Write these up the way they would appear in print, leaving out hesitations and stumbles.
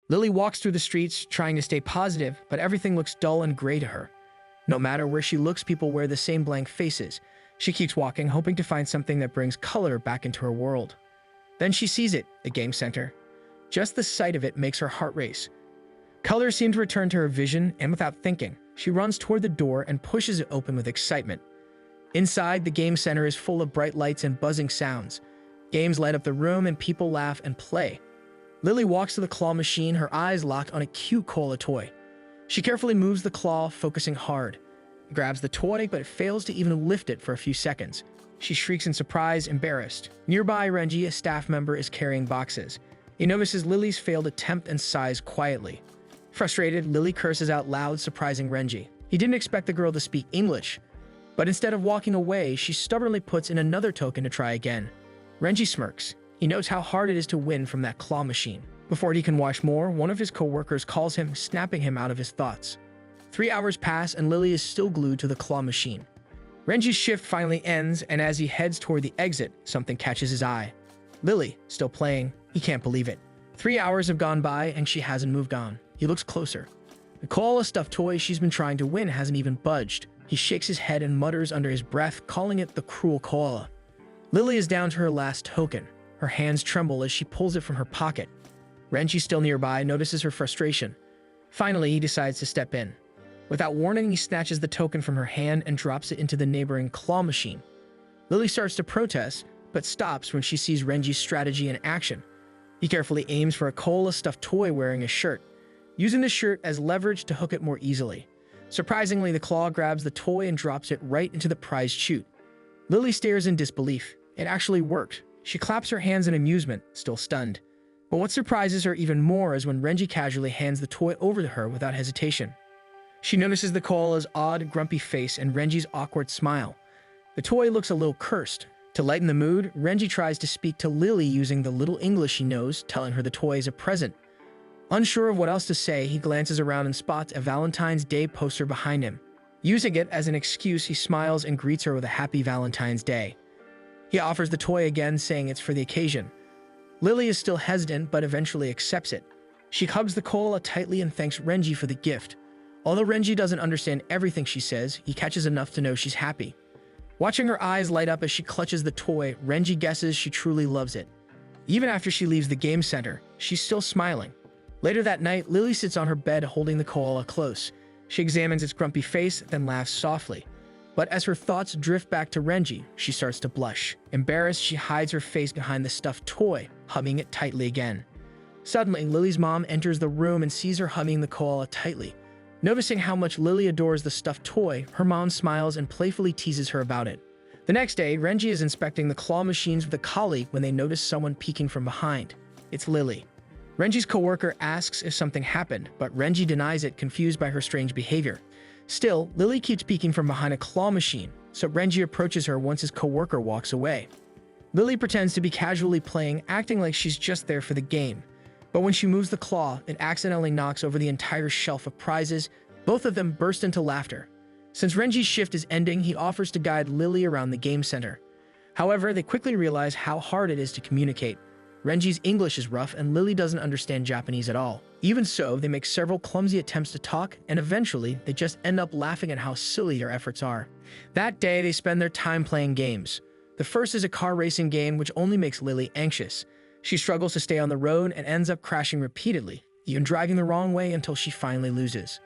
Lily walks through the streets, trying to stay positive, but everything looks dull and gray to her. No matter where she looks, people wear the same blank faces. She keeps walking, hoping to find something that brings color back into her world. Then she sees it, the game center. Just the sight of it makes her heart race. Color seems to return to her vision, and without thinking, she runs toward the door and pushes it open with excitement. Inside, the game center is full of bright lights and buzzing sounds. Games light up the room and people laugh and play. Lily walks to the claw machine, her eyes locked on a cute cola toy. She carefully moves the claw, focusing hard. Grabs the toy, but fails to even lift it for a few seconds. She shrieks in surprise, embarrassed. Nearby, Renji, a staff member, is carrying boxes. He notices Lily's failed attempt and sighs quietly. Frustrated, Lily curses out loud, surprising Renji. He didn't expect the girl to speak English, but instead of walking away, she stubbornly puts in another token to try again. Renji smirks. He knows how hard it is to win from that claw machine. Before he can watch more, one of his co-workers calls him, snapping him out of his thoughts. 3 hours pass and Lily is still glued to the claw machine. Renji's shift finally ends, and as he heads toward the exit, something catches his eye. Lily, still playing. He can't believe it. 3 hours have gone by and she hasn't moved on. He looks closer. The koala stuffed toy she's been trying to win hasn't even budged. He shakes his head and mutters under his breath, calling it the cruel koala. Lily is down to her last token. Her hands tremble as she pulls it from her pocket. Renji, still nearby, notices her frustration. Finally, he decides to step in. Without warning, he snatches the token from her hand and drops it into the neighboring claw machine. Lily starts to protest, but stops when she sees Renji's strategy in action. He carefully aims for a koala stuffed toy wearing a shirt, using the shirt as leverage to hook it more easily. Surprisingly, the claw grabs the toy and drops it right into the prized chute. Lily stares in disbelief. It actually worked. She claps her hands in amusement, still stunned. But what surprises her even more is when Renji casually hands the toy over to her without hesitation. She notices the koala's odd, grumpy face and Renji's awkward smile. The toy looks a little cursed. To lighten the mood, Renji tries to speak to Lily using the little English he knows, telling her the toy is a present. Unsure of what else to say, he glances around and spots a Valentine's Day poster behind him. Using it as an excuse, he smiles and greets her with a happy Valentine's Day. He offers the toy again, saying it's for the occasion. Lily is still hesitant, but eventually accepts it. She hugs the koala tightly and thanks Renji for the gift. Although Renji doesn't understand everything she says, he catches enough to know she's happy. Watching her eyes light up as she clutches the toy, Renji guesses she truly loves it. Even after she leaves the game center, she's still smiling. Later that night, Lily sits on her bed holding the koala close. She examines its grumpy face, then laughs softly. But as her thoughts drift back to Renji, she starts to blush. Embarrassed, she hides her face behind the stuffed toy, hugging it tightly again. Suddenly, Lily's mom enters the room and sees her hugging the koala tightly. Noticing how much Lily adores the stuffed toy, her mom smiles and playfully teases her about it. The next day, Renji is inspecting the claw machines with a colleague when they notice someone peeking from behind. It's Lily. Renji's coworker asks if something happened, but Renji denies it, confused by her strange behavior. Still, Lily keeps peeking from behind a claw machine, so Renji approaches her once his coworker walks away. Lily pretends to be casually playing, acting like she's just there for the game. But when she moves the claw, it accidentally knocks over the entire shelf of prizes. Both of them burst into laughter. Since Renji's shift is ending, he offers to guide Lily around the game center. However, they quickly realize how hard it is to communicate. Renji's English is rough and Lily doesn't understand Japanese at all. Even so, they make several clumsy attempts to talk, and eventually, they just end up laughing at how silly their efforts are. That day, they spend their time playing games. The first is a car racing game which only makes Lily anxious. She struggles to stay on the road and ends up crashing repeatedly, even driving the wrong way until she finally loses.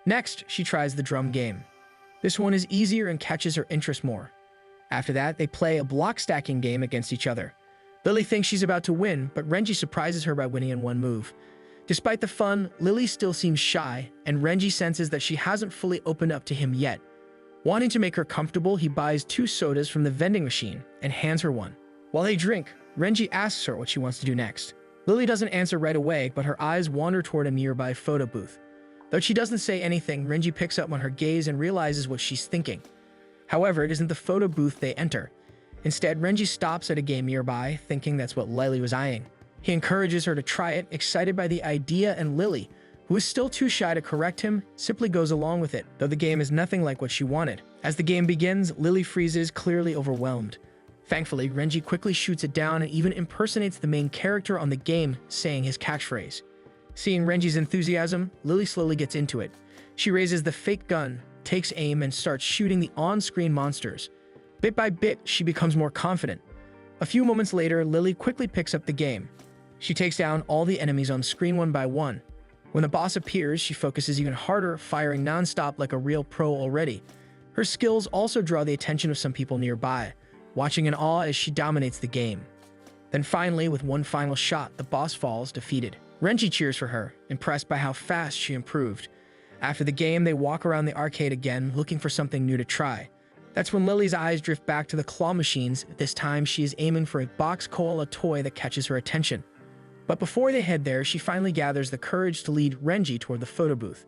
Next, she tries the drum game. This one is easier and catches her interest more. After that, they play a block stacking game against each other. Lily thinks she's about to win, but Renji surprises her by winning in one move. Despite the fun, Lily still seems shy, and Renji senses that she hasn't fully opened up to him yet. Wanting to make her comfortable, he buys 2 sodas from the vending machine and hands her one. While they drink, Renji asks her what she wants to do next. Lily doesn't answer right away, but her eyes wander toward a nearby photo booth. Though she doesn't say anything, Renji picks up on her gaze and realizes what she's thinking. However, it isn't the photo booth they enter. Instead, Renji stops at a game nearby, thinking that's what Lily was eyeing. He encourages her to try it, excited by the idea, and Lily, who is still too shy to correct him, simply goes along with it, though the game is nothing like what she wanted. As the game begins, Lily freezes, clearly overwhelmed. Thankfully, Renji quickly shoots it down and even impersonates the main character on the game, saying his catchphrase. Seeing Renji's enthusiasm, Lily slowly gets into it. She raises the fake gun, takes aim, and starts shooting the on-screen monsters. Bit by bit, she becomes more confident. A few moments later, Lily quickly picks up the game. She takes down all the enemies on screen one by one. When the boss appears, she focuses even harder, firing non-stop like a real pro already. Her skills also draw the attention of some people nearby, watching in awe as she dominates the game. Then finally, with one final shot, the boss falls defeated. Renji cheers for her, impressed by how fast she improved. After the game, they walk around the arcade again, looking for something new to try. That's when Lily's eyes drift back to the claw machines. This time, she is aiming for a box koala toy that catches her attention. But before they head there, she finally gathers the courage to lead Renji toward the photo booth.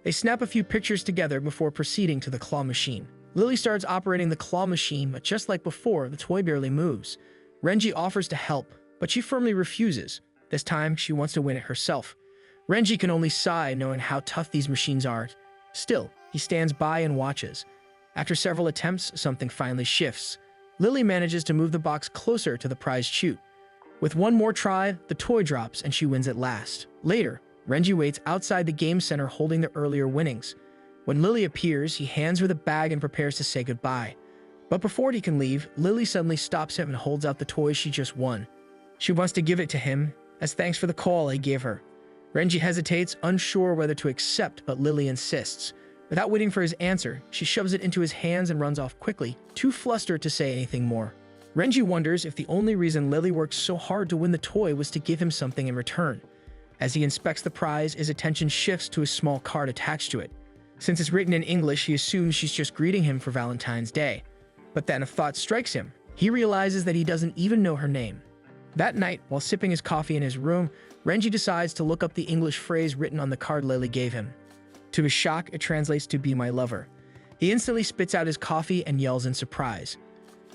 They snap a few pictures together before proceeding to the claw machine. Lily starts operating the claw machine, but just like before, the toy barely moves. Renji offers to help, but she firmly refuses. This time, she wants to win it herself. Renji can only sigh knowing how tough these machines are. Still, he stands by and watches. After several attempts, something finally shifts. Lily manages to move the box closer to the prized chute. With one more try, the toy drops and she wins at last. Later, Renji waits outside the game center holding the earlier winnings. When Lily appears, he hands her the bag and prepares to say goodbye. But before he can leave, Lily suddenly stops him and holds out the toy she just won. She wants to give it to him as thanks for the call he gave her. Renji hesitates, unsure whether to accept, but Lily insists. Without waiting for his answer, she shoves it into his hands and runs off quickly, too flustered to say anything more. Renji wonders if the only reason Lily worked so hard to win the toy was to give him something in return. As he inspects the prize, his attention shifts to a small card attached to it. Since it's written in English, he assumes she's just greeting him for Valentine's Day. But then a thought strikes him. He realizes that he doesn't even know her name. That night, while sipping his coffee in his room, Renji decides to look up the English phrase written on the card Lily gave him. To his shock, it translates to "be my lover." He instantly spits out his coffee and yells in surprise.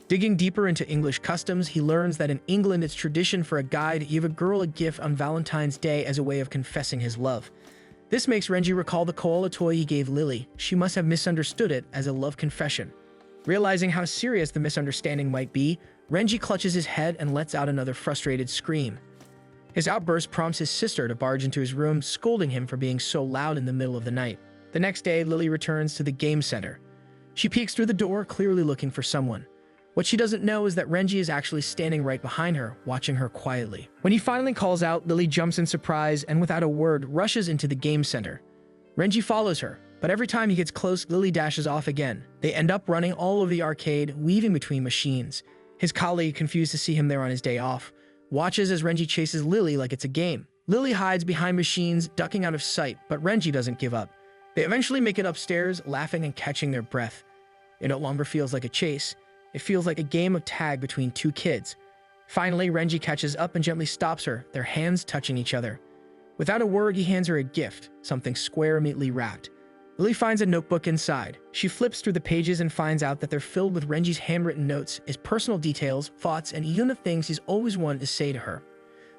Digging deeper into English customs, he learns that in England it's tradition for a guy to give a girl a gift on Valentine's Day as a way of confessing his love. This makes Renji recall the koala toy he gave Lily. She must have misunderstood it as a love confession. Realizing how serious the misunderstanding might be, Renji clutches his head and lets out another frustrated scream. His outburst prompts his sister to barge into his room, scolding him for being so loud in the middle of the night. The next day, Lily returns to the game center. She peeks through the door, clearly looking for someone. What she doesn't know is that Renji is actually standing right behind her, watching her quietly. When he finally calls out, Lily jumps in surprise and without a word rushes into the game center. Renji follows her, but every time he gets close, Lily dashes off again. They end up running all over the arcade, weaving between machines. His colleague, confused to see him there on his day off, watches as Renji chases Lily like it's a game. Lily hides behind machines, ducking out of sight, but Renji doesn't give up. They eventually make it upstairs, laughing and catching their breath. It no longer feels like a chase. It feels like a game of tag between two kids. Finally, Renji catches up and gently stops her, their hands touching each other. Without a word, he hands her a gift, something square, neatly wrapped. Lily finds a notebook inside. She flips through the pages and finds out that they're filled with Renji's handwritten notes, his personal details, thoughts, and even the things he's always wanted to say to her.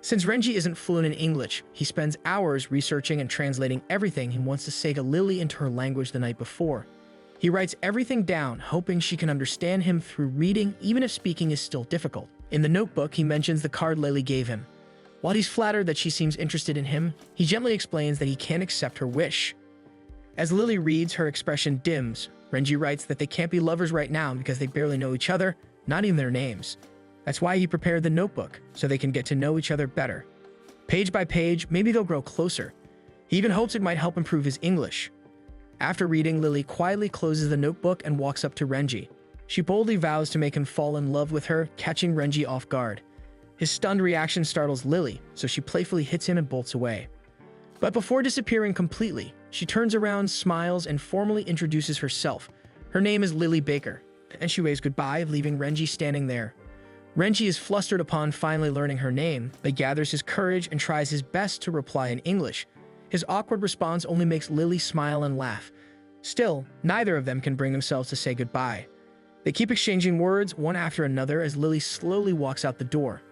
Since Renji isn't fluent in English, he spends hours researching and translating everything he wants to say to Lily into her language the night before. He writes everything down, hoping she can understand him through reading, even if speaking is still difficult. In the notebook, he mentions the card Lily gave him. While he's flattered that she seems interested in him, he gently explains that he can't accept her wish. As Lily reads, her expression dims. Renji writes that they can't be lovers right now because they barely know each other, not even their names. That's why he prepared the notebook, so they can get to know each other better. Page by page, maybe they'll grow closer. He even hopes it might help improve his English. After reading, Lily quietly closes the notebook and walks up to Renji. She boldly vows to make him fall in love with her, catching Renji off guard. His stunned reaction startles Lily, so she playfully hits him and bolts away. But before disappearing completely, she turns around, smiles, and formally introduces herself. Her name is Lily Baker, and she waves goodbye, leaving Renji standing there. Renji is flustered upon finally learning her name, but gathers his courage and tries his best to reply in English. His awkward response only makes Lily smile and laugh. Still, neither of them can bring themselves to say goodbye. They keep exchanging words one after another as Lily slowly walks out the door.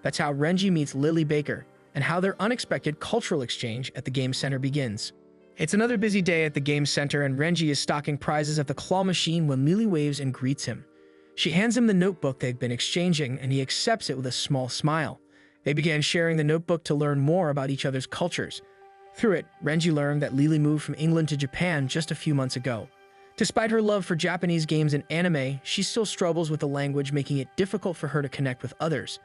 That's how Renji meets Lily Baker, and how their unexpected cultural exchange at the game center begins. It's another busy day at the game center, and Renji is stocking prizes at the claw machine when Lily waves and greets him. She hands him the notebook they've been exchanging, and he accepts it with a small smile. They began sharing the notebook to learn more about each other's cultures. Through it, Renji learned that Lily moved from England to Japan just a few months ago. Despite her love for Japanese games and anime, she still struggles with the language, making it difficult for her to connect with others.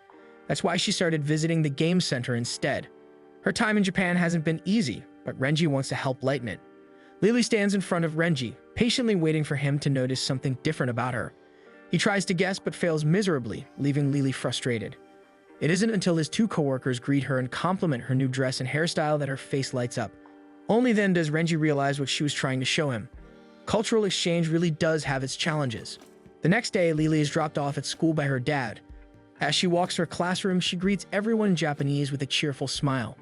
That's why she started visiting the game center instead. Her time in Japan hasn't been easy, but Renji wants to help lighten it. Lily stands in front of Renji, patiently waiting for him to notice something different about her. He tries to guess but fails miserably, leaving Lily frustrated. It isn't until his two coworkers greet her and compliment her new dress and hairstyle that her face lights up. Only then does Renji realize what she was trying to show him. Cultural exchange really does have its challenges. The next day, Lily is dropped off at school by her dad. As she walks to her classroom, she greets everyone in Japanese with a cheerful smile.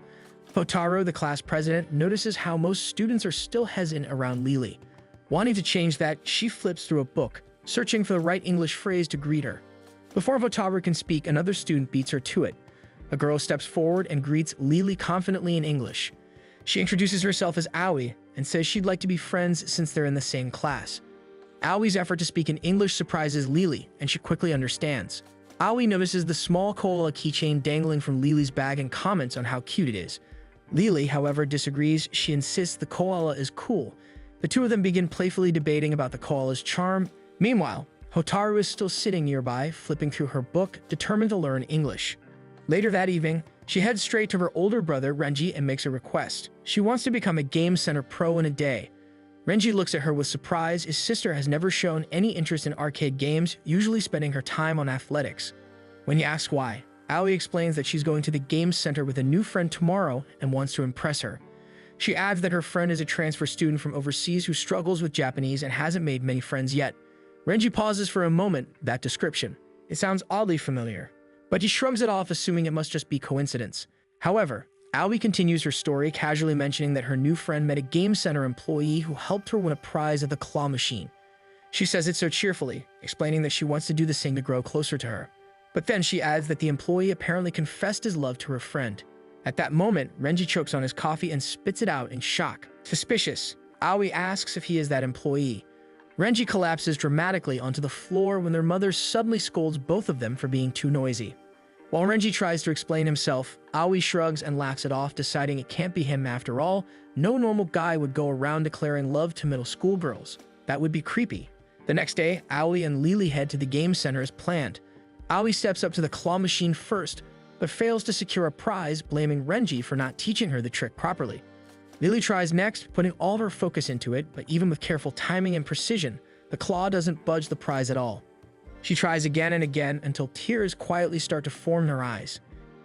Hotaru, the class president, notices how most students are still hesitant around Lily. Wanting to change that, she flips through a book, searching for the right English phrase to greet her. Before Hotaru can speak, another student beats her to it. A girl steps forward and greets Lily confidently in English. She introduces herself as Aoi and says she'd like to be friends since they're in the same class. Aoi's effort to speak in English surprises Lily, and she quickly understands. Aoi notices the small koala keychain dangling from Lily's bag and comments on how cute it is. Lily, however, disagrees. She insists the koala is cool. The two of them begin playfully debating about the koala's charm. Meanwhile, Hotaru is still sitting nearby, flipping through her book, determined to learn English. Later that evening, she heads straight to her older brother, Renji, and makes a request. She wants to become a Game Center pro in a day. Renji looks at her with surprise. His sister has never shown any interest in arcade games, usually spending her time on athletics. When he asks why, Aoi explains that she's going to the Game Center with a new friend tomorrow and wants to impress her. She adds that her friend is a transfer student from overseas who struggles with Japanese and hasn't made many friends yet. Renji pauses for a moment. That description. It sounds oddly familiar, but he shrugs it off, assuming it must just be coincidence. However, Aoi continues her story, casually mentioning that her new friend met a Game Center employee who helped her win a prize at the claw machine. She says it so cheerfully, explaining that she wants to do the same to grow closer to her. But then she adds that the employee apparently confessed his love to her friend. At that moment, Renji chokes on his coffee and spits it out in shock. Suspicious, Aoi asks if he is that employee. Renji collapses dramatically onto the floor when their mother suddenly scolds both of them for being too noisy. While Renji tries to explain himself, Aoi shrugs and laughs it off, deciding it can't be him after all. No normal guy would go around declaring love to middle school girls. That would be creepy. The next day, Aoi and Lily head to the Game Center as planned. Aoi steps up to the claw machine first, but fails to secure a prize, blaming Renji for not teaching her the trick properly. Lily tries next, putting all of her focus into it, but even with careful timing and precision, the claw doesn't budge the prize at all. She tries again and again until tears quietly start to form in her eyes.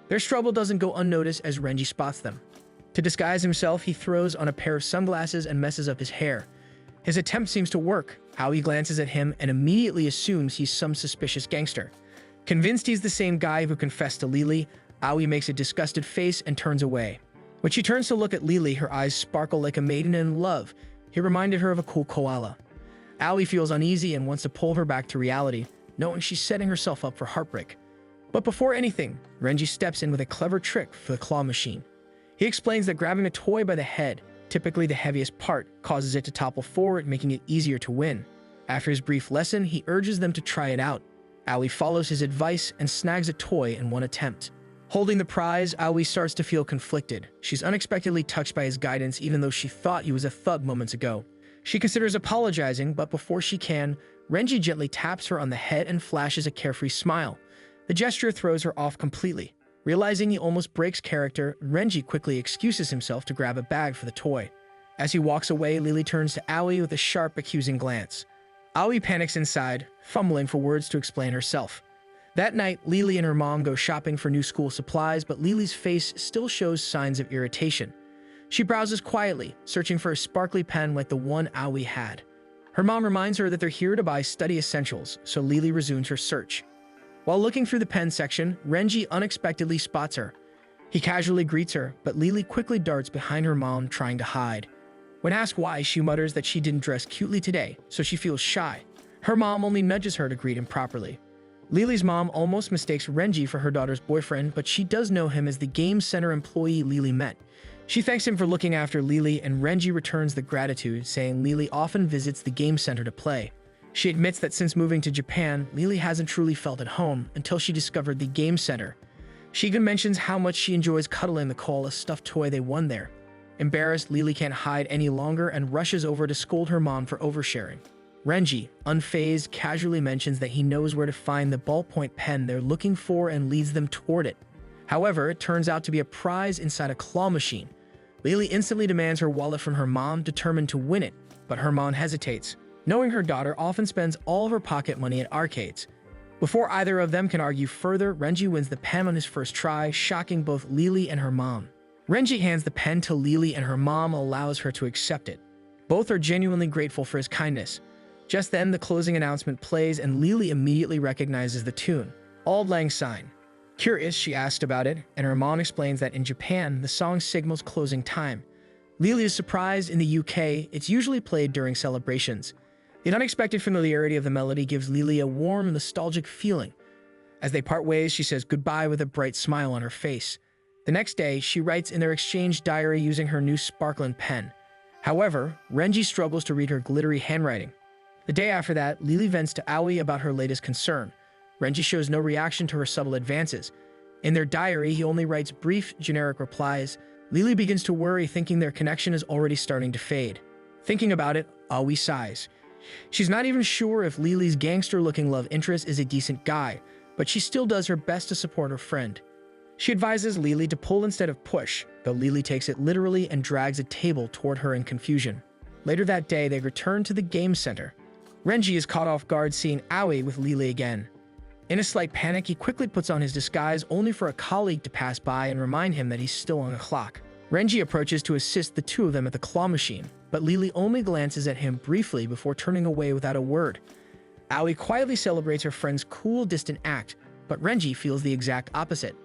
Their struggle doesn't go unnoticed as Renji spots them. To disguise himself, he throws on a pair of sunglasses and messes up his hair. His attempt seems to work. Aoi glances at him and immediately assumes he's some suspicious gangster. Convinced he's the same guy who confessed to Lily, Aoi makes a disgusted face and turns away. When she turns to look at Lily, her eyes sparkle like a maiden in love. He reminded her of a cool koala. Aoi feels uneasy and wants to pull her back to reality, knowing she's setting herself up for heartbreak. But before anything, Renji steps in with a clever trick for the claw machine. He explains that grabbing a toy by the head, typically the heaviest part, causes it to topple forward, making it easier to win. After his brief lesson, he urges them to try it out. Aoi follows his advice and snags a toy in one attempt. Holding the prize, Aoi starts to feel conflicted. She's unexpectedly touched by his guidance, even though she thought he was a thug moments ago. She considers apologizing, but before she can, Renji gently taps her on the head and flashes a carefree smile. The gesture throws her off completely. Realizing he almost breaks character, Renji quickly excuses himself to grab a bag for the toy. As he walks away, Lily turns to Aoi with a sharp, accusing glance. Aoi panics inside, fumbling for words to explain herself. That night, Lily and her mom go shopping for new school supplies, but Lily's face still shows signs of irritation. She browses quietly, searching for a sparkly pen like the one Aoi had. Her mom reminds her that they're here to buy study essentials, so Lily resumes her search. While looking through the pen section, Renji unexpectedly spots her. He casually greets her, but Lily quickly darts behind her mom, trying to hide. When asked why, she mutters that she didn't dress cutely today, so she feels shy. Her mom only nudges her to greet him properly. Lily's mom almost mistakes Renji for her daughter's boyfriend, but she does know him as the Game Center employee Lily met. She thanks him for looking after Lily, and Renji returns the gratitude, saying Lily often visits the Game Center to play. She admits that since moving to Japan, Lily hasn't truly felt at home until she discovered the Game Center. She even mentions how much she enjoys cuddling the koala stuffed toy they won there. Embarrassed, Lily can't hide any longer and rushes over to scold her mom for oversharing. Renji, unfazed, casually mentions that he knows where to find the ballpoint pen they're looking for and leads them toward it. However, it turns out to be a prize inside a claw machine. Lily instantly demands her wallet from her mom, determined to win it, but her mom hesitates, knowing her daughter often spends all of her pocket money at arcades. Before either of them can argue further, Renji wins the pen on his first try, shocking both Lily and her mom. Renji hands the pen to Lily and her mom allows her to accept it. Both are genuinely grateful for his kindness. Just then, the closing announcement plays and Lily immediately recognizes the tune, Auld Lang Syne. Curious, she asked about it, and her mom explains that in Japan, the song signals closing time. Lily is surprised. In the UK, it's usually played during celebrations. The unexpected familiarity of the melody gives Lily a warm, nostalgic feeling. As they part ways, she says goodbye with a bright smile on her face. The next day, she writes in their exchange diary using her new sparkling pen. However, Renji struggles to read her glittery handwriting. The day after that, Lily vents to Aoi about her latest concern. Renji shows no reaction to her subtle advances. In their diary, he only writes brief, generic replies. Lily begins to worry, thinking their connection is already starting to fade. Thinking about it, Aoi sighs. She's not even sure if Lily's gangster-looking love interest is a decent guy, but she still does her best to support her friend. She advises Lily to pull instead of push, though Lily takes it literally and drags a table toward her in confusion. Later that day, they return to the game center. Renji is caught off guard seeing Aoi with Lily again. In a slight panic, he quickly puts on his disguise only for a colleague to pass by and remind him that he's still on the clock. Renji approaches to assist the two of them at the claw machine, but Lily only glances at him briefly before turning away without a word. Aoi quietly celebrates her friend's cool, distant act, but Renji feels the exact opposite.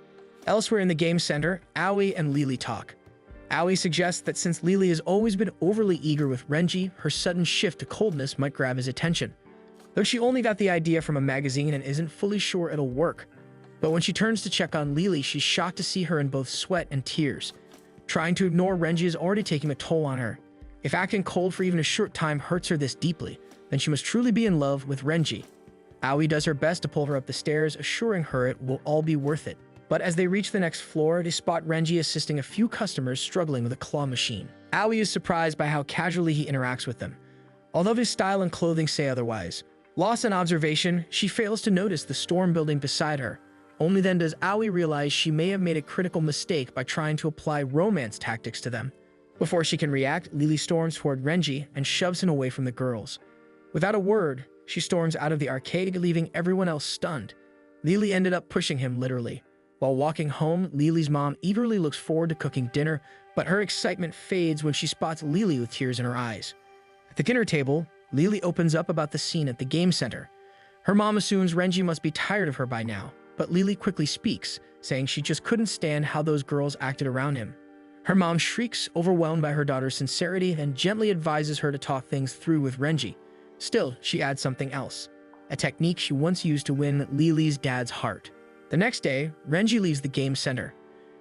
Elsewhere in the game center, Aoi and Lily talk. Aoi suggests that since Lily has always been overly eager with Renji, her sudden shift to coldness might grab his attention. Though she only got the idea from a magazine and isn't fully sure it'll work. But when she turns to check on Lily, she's shocked to see her in both sweat and tears. Trying to ignore Renji is already taking a toll on her. If acting cold for even a short time hurts her this deeply, then she must truly be in love with Renji. Aoi does her best to pull her up the stairs, assuring her it will all be worth it. But as they reach the next floor, they spot Renji assisting a few customers struggling with a claw machine. Aoi is surprised by how casually he interacts with them, although his style and clothing say otherwise. Lost in observation, she fails to notice the storm building beside her. Only then does Aoi realize she may have made a critical mistake by trying to apply romance tactics to them. Before she can react, Lily storms toward Renji and shoves him away from the girls. Without a word, she storms out of the arcade, leaving everyone else stunned. Lily ended up pushing him literally. While walking home, Lily's mom eagerly looks forward to cooking dinner, but her excitement fades when she spots Lily with tears in her eyes. At the dinner table, Lily opens up about the scene at the game center. Her mom assumes Renji must be tired of her by now, but Lily quickly speaks, saying she just couldn't stand how those girls acted around him. Her mom shrieks, overwhelmed by her daughter's sincerity, and gently advises her to talk things through with Renji. Still, she adds something else, a technique she once used to win Lily's dad's heart. The next day, Renji leaves the game center.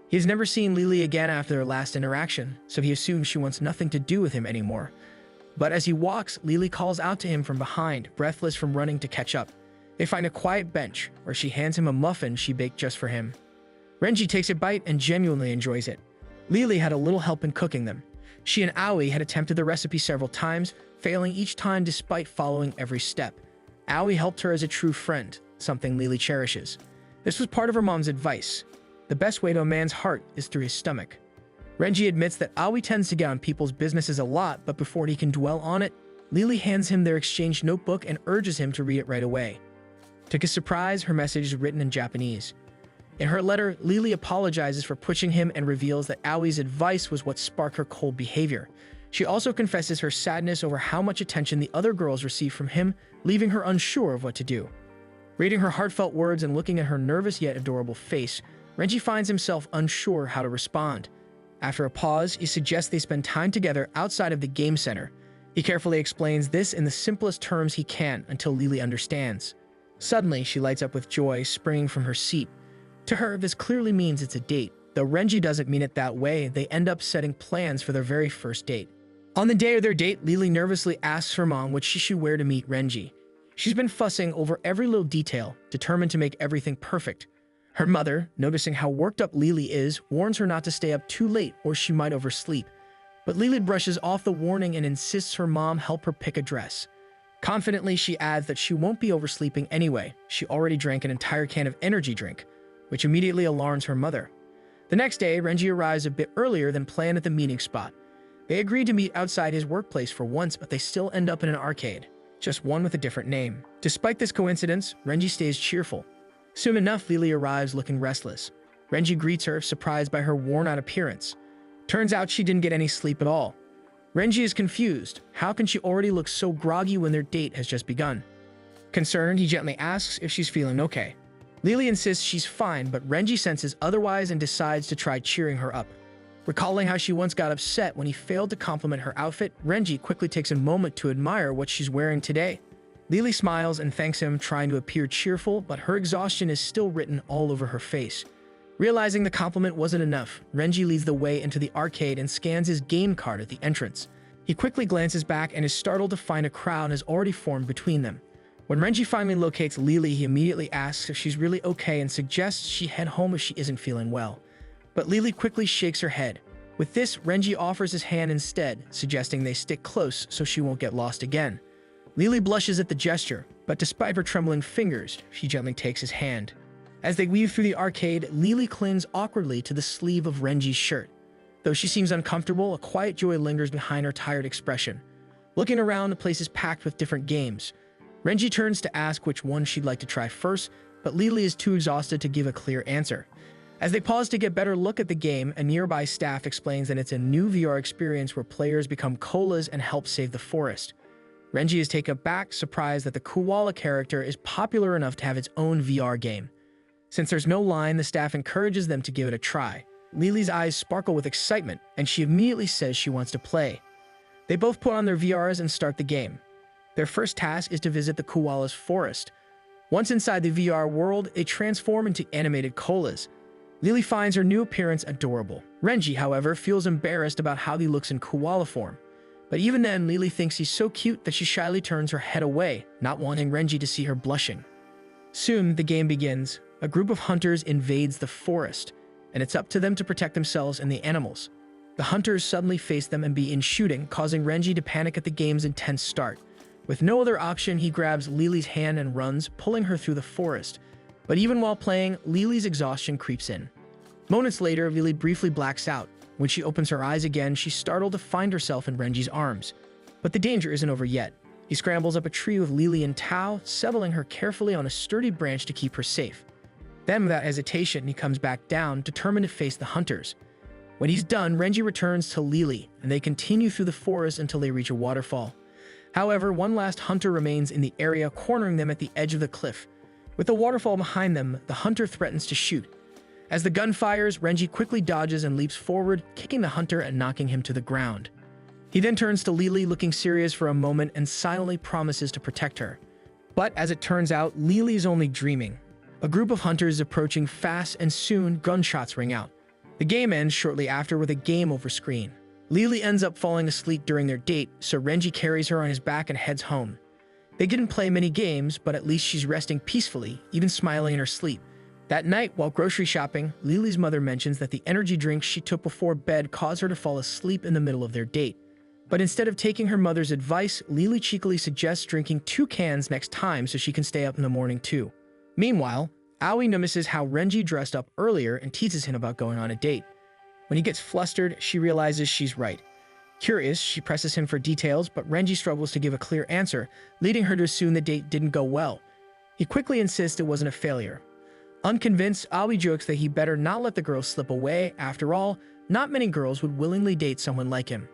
He has never seen Lily again after their last interaction, so he assumes she wants nothing to do with him anymore. But as he walks, Lily calls out to him from behind, breathless from running to catch up. They find a quiet bench, where she hands him a muffin she baked just for him. Renji takes a bite and genuinely enjoys it. Lily had a little help in cooking them. She and Aoi had attempted the recipe several times, failing each time despite following every step. Aoi helped her as a true friend, something Lily cherishes. This was part of her mom's advice. The best way to a man's heart is through his stomach. Renji admits that Aoi tends to get on people's businesses a lot, but before he can dwell on it, Lily hands him their exchange notebook and urges him to read it right away. To his surprise, her message is written in Japanese. In her letter, Lily apologizes for pushing him and reveals that Aoi's advice was what sparked her cold behavior. She also confesses her sadness over how much attention the other girls received from him, leaving her unsure of what to do. Reading her heartfelt words and looking at her nervous yet adorable face, Renji finds himself unsure how to respond. After a pause, he suggests they spend time together outside of the game center. He carefully explains this in the simplest terms he can until Lily understands. Suddenly, she lights up with joy, springing from her seat. To her, this clearly means it's a date. Though Renji doesn't mean it that way, they end up setting plans for their very first date. On the day of their date, Lily nervously asks her mom what she should wear to meet Renji. She's been fussing over every little detail, determined to make everything perfect. Her mother, noticing how worked up Lily is, warns her not to stay up too late or she might oversleep. But Lily brushes off the warning and insists her mom help her pick a dress. Confidently, she adds that she won't be oversleeping anyway. She already drank an entire can of energy drink, which immediately alarms her mother. The next day, Renji arrives a bit earlier than planned at the meeting spot. They agreed to meet outside his workplace for once, but they still end up in an arcade, just one with a different name. Despite this coincidence, Renji stays cheerful. Soon enough, Lily arrives looking restless. Renji greets her, surprised by her worn-out appearance. Turns out she didn't get any sleep at all. Renji is confused. How can she already look so groggy when their date has just begun? Concerned, he gently asks if she's feeling okay. Lily insists she's fine, but Renji senses otherwise and decides to try cheering her up. Recalling how she once got upset when he failed to compliment her outfit, Renji quickly takes a moment to admire what she's wearing today. Lily smiles and thanks him, trying to appear cheerful, but her exhaustion is still written all over her face. Realizing the compliment wasn't enough, Renji leads the way into the arcade and scans his game card at the entrance. He quickly glances back and is startled to find a crowd has already formed between them. When Renji finally locates Lily, he immediately asks if she's really okay and suggests she head home if she isn't feeling well. But Lily quickly shakes her head. With this, Renji offers his hand instead, suggesting they stick close so she won't get lost again. Lily blushes at the gesture, but despite her trembling fingers, she gently takes his hand. As they weave through the arcade, Lily clings awkwardly to the sleeve of Renji's shirt. Though she seems uncomfortable, a quiet joy lingers behind her tired expression. Looking around, the place is packed with different games. Renji turns to ask which one she'd like to try first, but Lily is too exhausted to give a clear answer. As they pause to get a better look at the game, a nearby staff explains that it's a new VR experience where players become koalas and help save the forest. Renji is taken aback, surprised that the koala character is popular enough to have its own VR game. Since there's no line, the staff encourages them to give it a try. Lily's eyes sparkle with excitement, and she immediately says she wants to play. They both put on their VRs and start the game. Their first task is to visit the koala's forest. Once inside the VR world, they transform into animated koalas. Lily finds her new appearance adorable. Renji, however, feels embarrassed about how he looks in koala form. But even then, Lily thinks he's so cute that she shyly turns her head away, not wanting Renji to see her blushing. Soon, the game begins. A group of hunters invades the forest, and it's up to them to protect themselves and the animals. The hunters suddenly face them and begin shooting, causing Renji to panic at the game's intense start. With no other option, he grabs Lily's hand and runs, pulling her through the forest. But even while playing, Lily's exhaustion creeps in. Moments later, Lily briefly blacks out. When she opens her eyes again, she's startled to find herself in Renji's arms. But the danger isn't over yet. He scrambles up a tree with Lily and Tao, settling her carefully on a sturdy branch to keep her safe. Then, without hesitation, he comes back down, determined to face the hunters. When he's done, Renji returns to Lily, and they continue through the forest until they reach a waterfall. However, one last hunter remains in the area, cornering them at the edge of the cliff. With the waterfall behind them, the hunter threatens to shoot. As the gun fires, Renji quickly dodges and leaps forward, kicking the hunter and knocking him to the ground. He then turns to Lily, looking serious for a moment, and silently promises to protect her. But as it turns out, Lily's only dreaming. A group of hunters is approaching fast, and soon gunshots ring out. The game ends shortly after with a game over screen. Lily ends up falling asleep during their date, so Renji carries her on his back and heads home. They didn't play many games, but at least she's resting peacefully, even smiling in her sleep. That night, while grocery shopping, Lily's mother mentions that the energy drinks she took before bed caused her to fall asleep in the middle of their date. But instead of taking her mother's advice, Lily cheekily suggests drinking 2 cans next time so she can stay up in the morning too. Meanwhile, Aoi notices how Renji dressed up earlier and teases him about going on a date. When he gets flustered, she realizes she's right. Curious, she presses him for details, but Renji struggles to give a clear answer, leading her to assume the date didn't go well. He quickly insists it wasn't a failure. Unconvinced, Aoi jokes that he better not let the girl slip away. After all, not many girls would willingly date someone like him.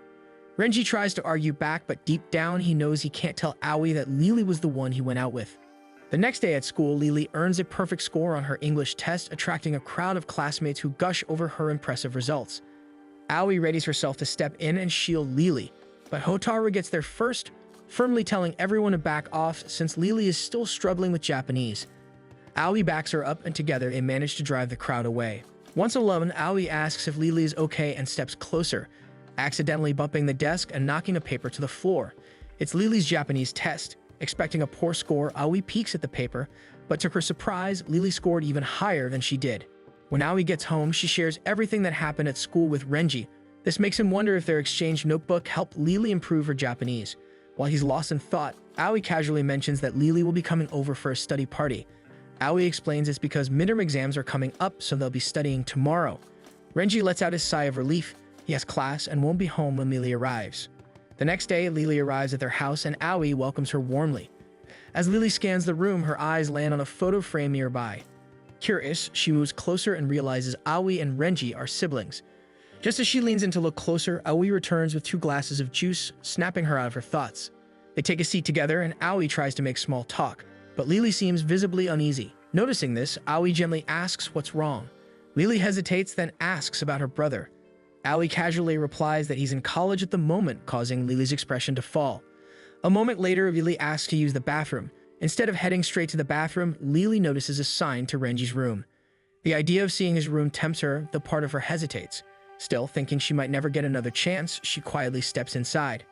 Renji tries to argue back, but deep down he knows he can't tell Aoi that Lily was the one he went out with. The next day at school, Lily earns a perfect score on her English test, attracting a crowd of classmates who gush over her impressive results. Aoi readies herself to step in and shield Lily, but Hotaru gets there first, firmly telling everyone to back off since Lily is still struggling with Japanese. Aoi backs her up and together they manage to drive the crowd away. Once alone, Aoi asks if Lily is okay and steps closer, accidentally bumping the desk and knocking a paper to the floor. It's Lily's Japanese test. Expecting a poor score, Aoi peeks at the paper, but to her surprise, Lily scored even higher than she did. When Aoi gets home, she shares everything that happened at school with Renji, This makes him wonder if their exchange notebook helped Lily improve her Japanese. While he's lost in thought, Aoi casually mentions that Lily will be coming over for a study party. Aoi explains it's because midterm exams are coming up, so they'll be studying tomorrow. Renji lets out his sigh of relief. He has class and won't be home when Lily arrives. The next day, Lily arrives at their house and Aoi welcomes her warmly. As Lily scans the room, her eyes land on a photo frame nearby. Curious, she moves closer and realizes Aoi and Renji are siblings. Just as she leans in to look closer, Aoi returns with 2 glasses of juice, snapping her out of her thoughts. They take a seat together and Aoi tries to make small talk, but Lily seems visibly uneasy. Noticing this, Aoi gently asks what's wrong. Lily hesitates, then asks about her brother. Aoi casually replies that he's in college at the moment, causing Lily's expression to fall. A moment later, Lily asks to use the bathroom. Instead of heading straight to the bathroom, Lily notices a sign to Renji's room. The idea of seeing his room tempts her, though part of her hesitates. Still, thinking she might never get another chance, she quietly steps inside.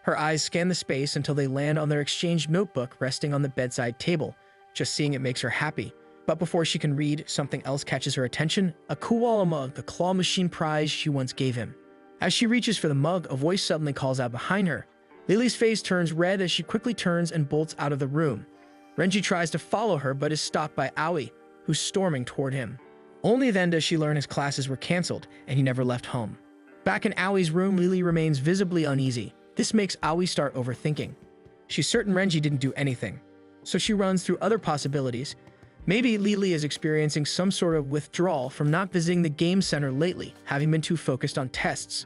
Her eyes scan the space until they land on their exchange notebook resting on the bedside table. Just seeing it makes her happy. But before she can read, something else catches her attention, a koala mug, the claw machine prize she once gave him. As she reaches for the mug, a voice suddenly calls out behind her. Lily's face turns red as she quickly turns and bolts out of the room. Renji tries to follow her but is stopped by Aoi, who's storming toward him. Only then does she learn his classes were cancelled and he never left home. Back in Aoi's room, Lily remains visibly uneasy. This makes Aoi start overthinking. She's certain Renji didn't do anything, so she runs through other possibilities. Maybe Lily is experiencing some sort of withdrawal from not visiting the game center lately, having been too focused on tests.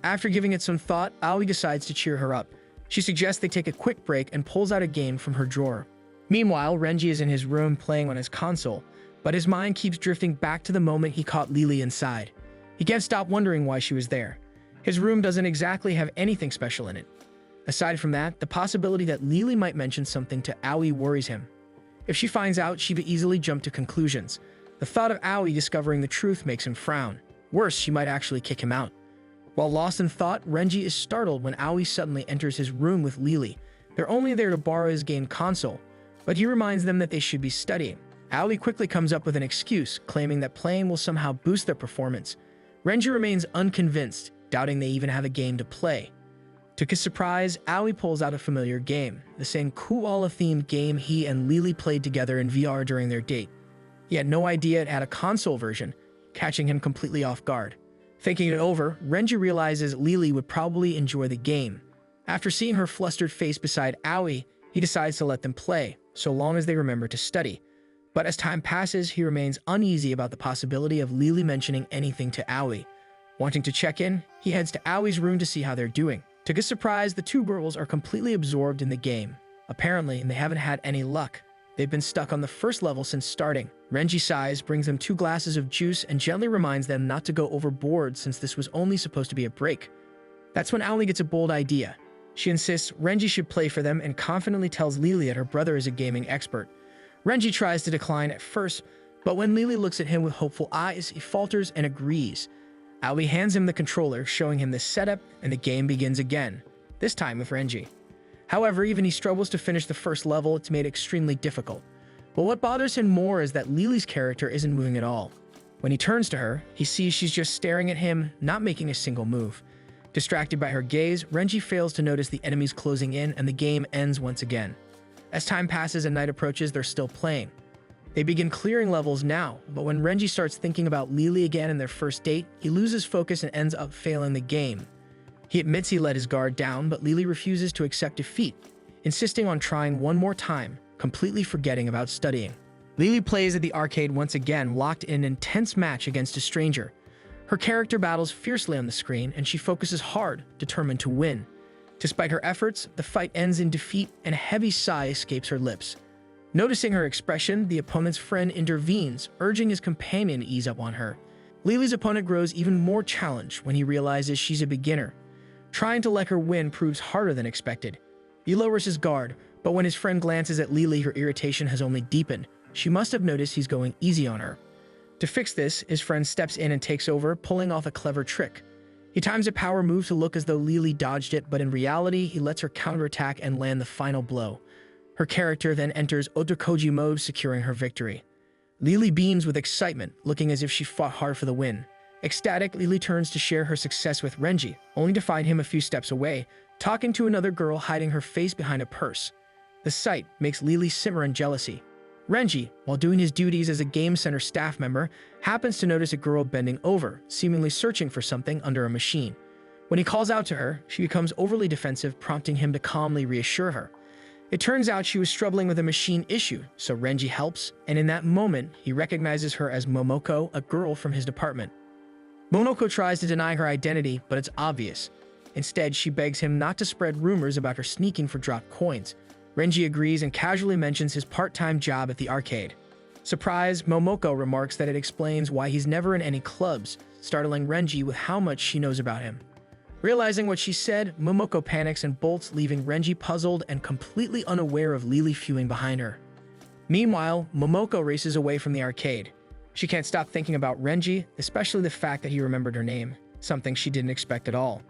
After giving it some thought, Aoi decides to cheer her up. She suggests they take a quick break and pulls out a game from her drawer. Meanwhile, Renji is in his room playing on his console, but his mind keeps drifting back to the moment he caught Lily inside. He can't stop wondering why she was there. His room doesn't exactly have anything special in it. Aside from that, the possibility that Lily might mention something to Aoi worries him. If she finds out, she'd easily jump to conclusions. The thought of Aoi discovering the truth makes him frown. Worse, she might actually kick him out. While lost in thought, Renji is startled when Aoi suddenly enters his room with Lily. They're only there to borrow his game console, but he reminds them that they should be studying. Aoi quickly comes up with an excuse, claiming that playing will somehow boost their performance. Renji remains unconvinced, doubting they even have a game to play. To his surprise, Aoi pulls out a familiar game, the same koala-themed game he and Lily played together in VR during their date. He had no idea it had a console version, catching him completely off guard. Thinking it over, Renji realizes Lily would probably enjoy the game. After seeing her flustered face beside Aoi, he decides to let them play, so long as they remember to study. But as time passes, he remains uneasy about the possibility of Lily mentioning anything to Aoi. Wanting to check in, he heads to Aoi's room to see how they're doing. To his surprise, the 2 girls are completely absorbed in the game. Apparently, they haven't had any luck. They've been stuck on the first level since starting. Renji sighs, brings them 2 glasses of juice, and gently reminds them not to go overboard since this was only supposed to be a break. That's when Aoi gets a bold idea. She insists Renji should play for them and confidently tells Lily that her brother is a gaming expert. Renji tries to decline at first, but when Lily looks at him with hopeful eyes, he falters and agrees. Aoi hands him the controller, showing him the setup, and the game begins again, this time with Renji. However, even he struggles to finish the first level. It's made extremely difficult. But what bothers him more is that Lily's character isn't moving at all. When he turns to her, he sees she's just staring at him, not making a single move. Distracted by her gaze, Renji fails to notice the enemies closing in, and the game ends once again. As time passes and night approaches, they're still playing. They begin clearing levels now, but when Renji starts thinking about Lily again and their first date, he loses focus and ends up failing the game. He admits he let his guard down, but Lily refuses to accept defeat, insisting on trying one more time, completely forgetting about studying. Lily plays at the arcade once again, locked in an intense match against a stranger. Her character battles fiercely on the screen, and she focuses hard, determined to win. Despite her efforts, the fight ends in defeat, and a heavy sigh escapes her lips. Noticing her expression, the opponent's friend intervenes, urging his companion to ease up on her. Lily's opponent grows even more challenged when he realizes she's a beginner. Trying to let her win proves harder than expected. He lowers his guard, but when his friend glances at Lily, her irritation has only deepened. She must have noticed he's going easy on her. To fix this, his friend steps in and takes over, pulling off a clever trick. He times a power move to look as though Lily dodged it, but in reality, he lets her counterattack and land the final blow. Her character then enters Otokoji mode, securing her victory. Lily beams with excitement, looking as if she fought hard for the win. Ecstatic, Lily turns to share her success with Renji, only to find him a few steps away, talking to another girl hiding her face behind a purse. The sight makes Lily simmer in jealousy. Renji, while doing his duties as a game center staff member, happens to notice a girl bending over, seemingly searching for something under a machine. When he calls out to her, she becomes overly defensive, prompting him to calmly reassure her. It turns out she was struggling with a machine issue, so Renji helps, and in that moment, he recognizes her as Momoko, a girl from his department. Momoko tries to deny her identity, but it's obvious. Instead, she begs him not to spread rumors about her sneaking for dropped coins. Renji agrees and casually mentions his part-time job at the arcade. Surprised, Momoko remarks that it explains why he's never in any clubs, startling Renji with how much she knows about him. Realizing what she said, Momoko panics and bolts, leaving Renji puzzled and completely unaware of Lily fuming behind her. Meanwhile, Momoko races away from the arcade. She can't stop thinking about Renji, especially the fact that he remembered her name, something she didn't expect at all.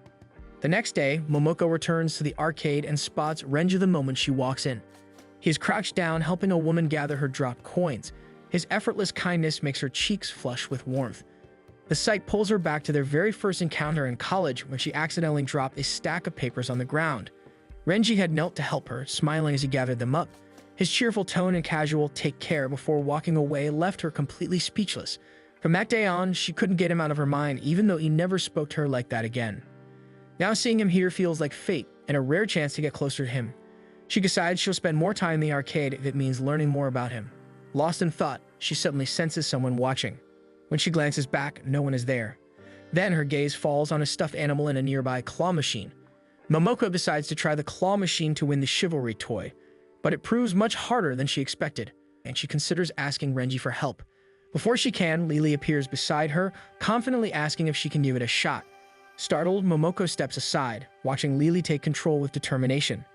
The next day, Momoko returns to the arcade and spots Renji the moment she walks in. He is crouched down, helping a woman gather her dropped coins. His effortless kindness makes her cheeks flush with warmth. The sight pulls her back to their very first encounter in college when she accidentally dropped a stack of papers on the ground. Renji had knelt to help her, smiling as he gathered them up. His cheerful tone and casual "take care" before walking away left her completely speechless. From that day on, she couldn't get him out of her mind, even though he never spoke to her like that again. Now seeing him here feels like fate and a rare chance to get closer to him. She decides she'll spend more time in the arcade if it means learning more about him. Lost in thought, she suddenly senses someone watching. When she glances back, no one is there. Then her gaze falls on a stuffed animal in a nearby claw machine. Momoko decides to try the claw machine to win the chivalry toy, but it proves much harder than she expected, and she considers asking Renji for help. Before she can, Lily appears beside her, confidently asking if she can give it a shot. Startled, Momoko steps aside, watching Lily take control with determination.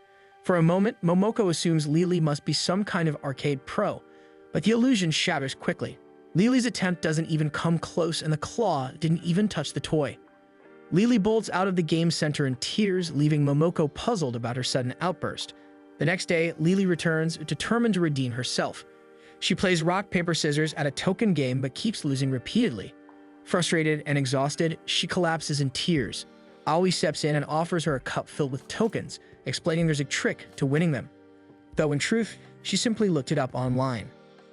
For a moment, Momoko assumes Lily must be some kind of arcade pro, but the illusion shatters quickly. Lily's attempt doesn't even come close, and the claw didn't even touch the toy. Lily bolts out of the game center in tears, leaving Momoko puzzled about her sudden outburst. The next day, Lily returns, determined to redeem herself. She plays rock, paper, scissors at a token game but keeps losing repeatedly. Frustrated and exhausted, she collapses in tears. Aoi steps in and offers her a cup filled with tokens, explaining there's a trick to winning them. Though in truth, she simply looked it up online.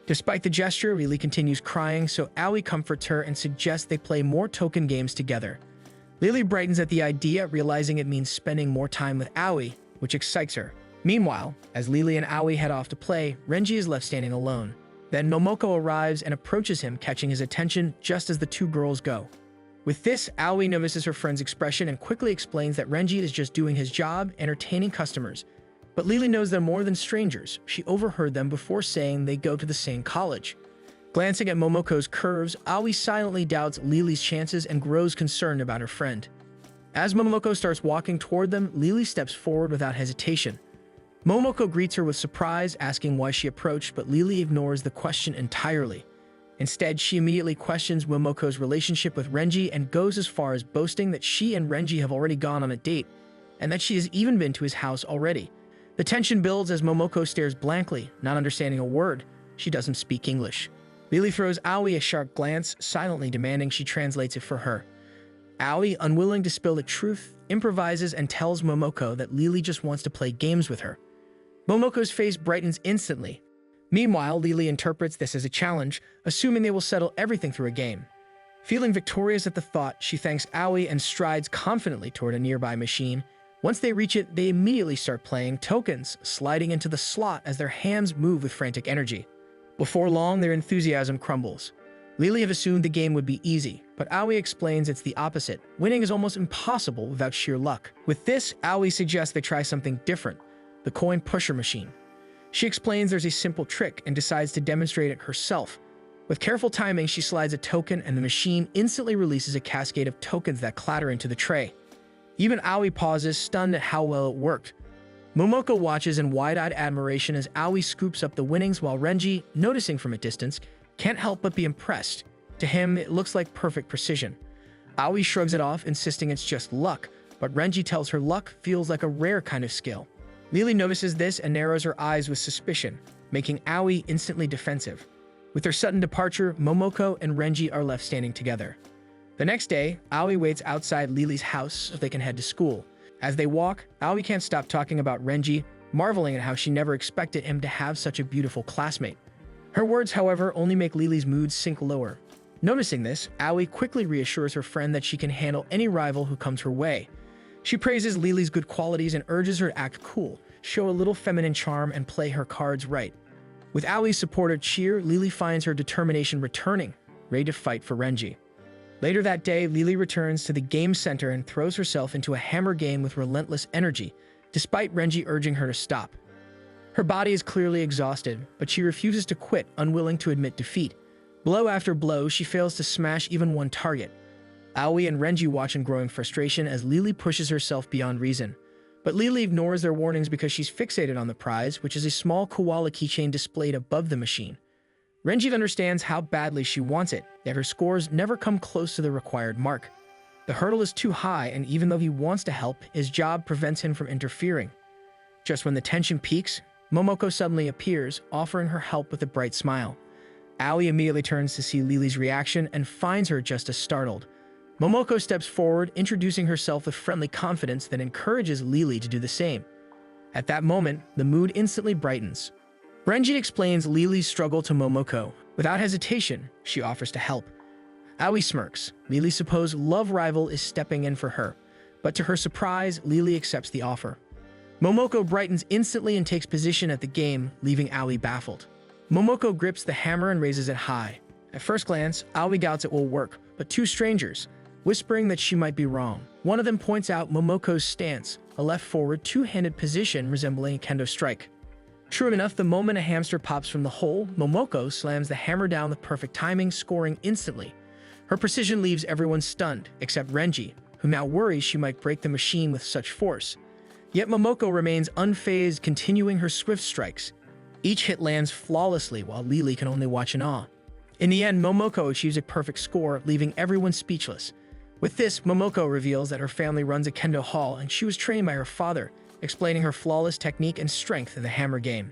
Despite the gesture, Lily continues crying, so Aoi comforts her and suggests they play more token games together. Lily brightens at the idea, realizing it means spending more time with Aoi, which excites her. Meanwhile, as Lily and Aoi head off to play, Renji is left standing alone. Then Momoko arrives and approaches him, catching his attention just as the two girls go. With this, Aoi notices her friend's expression and quickly explains that Renji is just doing his job, entertaining customers. But Lily knows them more than strangers. She overheard them before saying they go to the same college. Glancing at Momoko's curves, Aoi silently doubts Lily's chances and grows concerned about her friend. As Momoko starts walking toward them, Lily steps forward without hesitation. Momoko greets her with surprise, asking why she approached, but Lily ignores the question entirely. Instead, she immediately questions Momoko's relationship with Renji and goes as far as boasting that she and Renji have already gone on a date, and that she has even been to his house already. The tension builds as Momoko stares blankly, not understanding a word. She doesn't speak English. Lily throws Aoi a sharp glance, silently demanding she translates it for her. Aoi, unwilling to spill the truth, improvises and tells Momoko that Lily just wants to play games with her. Momoko's face brightens instantly. Meanwhile, Lily interprets this as a challenge, assuming they will settle everything through a game. Feeling victorious at the thought, she thanks Aoi and strides confidently toward a nearby machine. Once they reach it, they immediately start playing tokens, sliding into the slot as their hands move with frantic energy. Before long, their enthusiasm crumbles. Lily have assumed the game would be easy, but Aoi explains it's the opposite. Winning is almost impossible without sheer luck. With this, Aoi suggests they try something different, the coin pusher machine. She explains there's a simple trick and decides to demonstrate it herself. With careful timing, she slides a token and the machine instantly releases a cascade of tokens that clatter into the tray. Even Aoi pauses, stunned at how well it worked. Momoko watches in wide-eyed admiration as Aoi scoops up the winnings, while Renji, noticing from a distance, can't help but be impressed. To him, it looks like perfect precision. Aoi shrugs it off, insisting it's just luck, but Renji tells her luck feels like a rare kind of skill. Lily notices this and narrows her eyes with suspicion, making Aoi instantly defensive. With their sudden departure, Momoko and Renji are left standing together. The next day, Aoi waits outside Lily's house so they can head to school. As they walk, Aoi can't stop talking about Renji, marveling at how she never expected him to have such a beautiful classmate. Her words, however, only make Lily's mood sink lower. Noticing this, Aoi quickly reassures her friend that she can handle any rival who comes her way. She praises Lily's good qualities and urges her to act cool, show a little feminine charm, and play her cards right. With Aoi's supportive cheer, Lily finds her determination returning, ready to fight for Renji. Later that day, Lily returns to the game center and throws herself into a hammer game with relentless energy, despite Renji urging her to stop. Her body is clearly exhausted, but she refuses to quit, unwilling to admit defeat. Blow after blow, she fails to smash even one target. Aoi and Renji watch in growing frustration as Lily pushes herself beyond reason. But Lily ignores their warnings because she's fixated on the prize, which is a small koala keychain displayed above the machine. Renji understands how badly she wants it, yet her scores never come close to the required mark. The hurdle is too high, and even though he wants to help, his job prevents him from interfering. Just when the tension peaks, Momoko suddenly appears, offering her help with a bright smile. Aoi immediately turns to see Lily's reaction and finds her just as startled. Momoko steps forward, introducing herself with friendly confidence that encourages Lily to do the same. At that moment, the mood instantly brightens. Renji explains Lily's struggle to Momoko. Without hesitation, she offers to help. Aoi smirks. Lily's supposed love rival is stepping in for her, but to her surprise, Lily accepts the offer. Momoko brightens instantly and takes position at the game, leaving Aoi baffled. Momoko grips the hammer and raises it high. At first glance, Aoi doubts it will work, but two strangers, whispering that she might be wrong. One of them points out Momoko's stance, a left-forward, two-handed position resembling a kendo strike. True enough, the moment a hamster pops from the hole, Momoko slams the hammer down with perfect timing, scoring instantly. Her precision leaves everyone stunned, except Renji, who now worries she might break the machine with such force. Yet Momoko remains unfazed, continuing her swift strikes. Each hit lands flawlessly, while Lily can only watch in awe. In the end, Momoko achieves a perfect score, leaving everyone speechless. With this, Momoko reveals that her family runs a kendo hall and she was trained by her father, explaining her flawless technique and strength in the hammer game.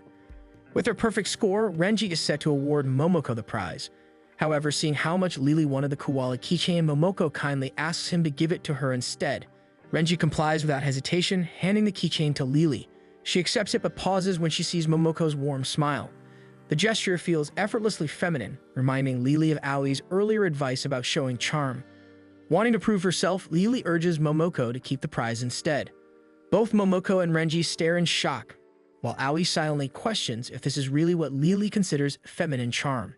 With her perfect score, Renji is set to award Momoko the prize. However, seeing how much Lily wanted the koala keychain, Momoko kindly asks him to give it to her instead. Renji complies without hesitation, handing the keychain to Lily. She accepts it but pauses when she sees Momoko's warm smile. The gesture feels effortlessly feminine, reminding Lily of Aoi's earlier advice about showing charm. Wanting to prove herself, Lily urges Momoko to keep the prize instead. Both Momoko and Renji stare in shock, while Aoi silently questions if this is really what Lily considers feminine charm.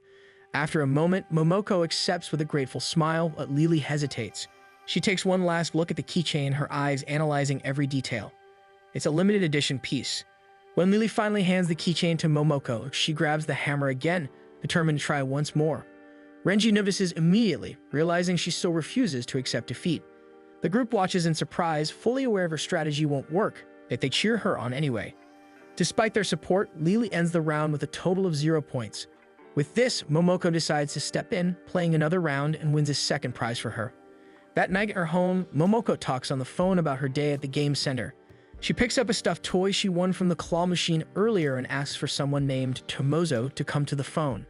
After a moment, Momoko accepts with a grateful smile, but Lily hesitates. She takes one last look at the keychain, her eyes analyzing every detail. It's a limited edition piece. When Lily finally hands the keychain to Momoko, she grabs the hammer again, determined to try once more. Renji notices immediately, realizing she still refuses to accept defeat. The group watches in surprise, fully aware of her strategy won't work, yet they cheer her on anyway. Despite their support, Lily ends the round with a total of 0 points. With this, Momoko decides to step in, playing another round, and wins a second prize for her. That night at her home, Momoko talks on the phone about her day at the game center. She picks up a stuffed toy she won from the claw machine earlier and asks for someone named Tomozo to come to the phone.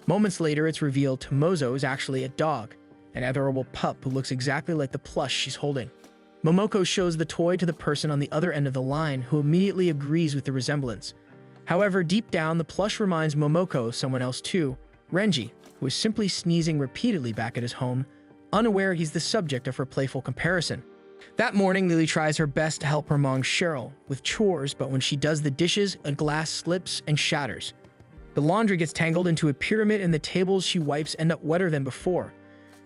Moments later, it's revealed Tomozo is actually a dog, an adorable pup who looks exactly like the plush she's holding. Momoko shows the toy to the person on the other end of the line, who immediately agrees with the resemblance. However, deep down, the plush reminds Momoko of someone else too, Renji, who is simply sneezing repeatedly back at his home, unaware he's the subject of her playful comparison. That morning, Lily tries her best to help her mom Cheryl with chores, but when she does the dishes, a glass slips and shatters. The laundry gets tangled into a pyramid and the tables she wipes end up wetter than before.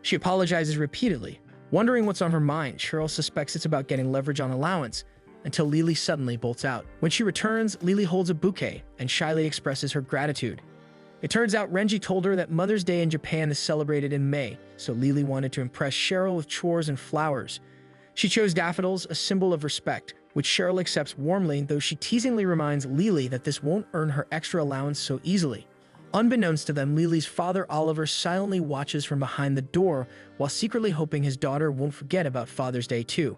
She apologizes repeatedly. Wondering what's on her mind, Cheryl suspects it's about getting leverage on allowance, until Lily suddenly bolts out. When she returns, Lily holds a bouquet and shyly expresses her gratitude. It turns out Renji told her that Mother's Day in Japan is celebrated in May, so Lily wanted to impress Cheryl with chores and flowers. She chose daffodils, a symbol of respect, which Cheryl accepts warmly, though she teasingly reminds Lily that this won't earn her extra allowance so easily. Unbeknownst to them, Lily's father Oliver silently watches from behind the door while secretly hoping his daughter won't forget about Father's Day too.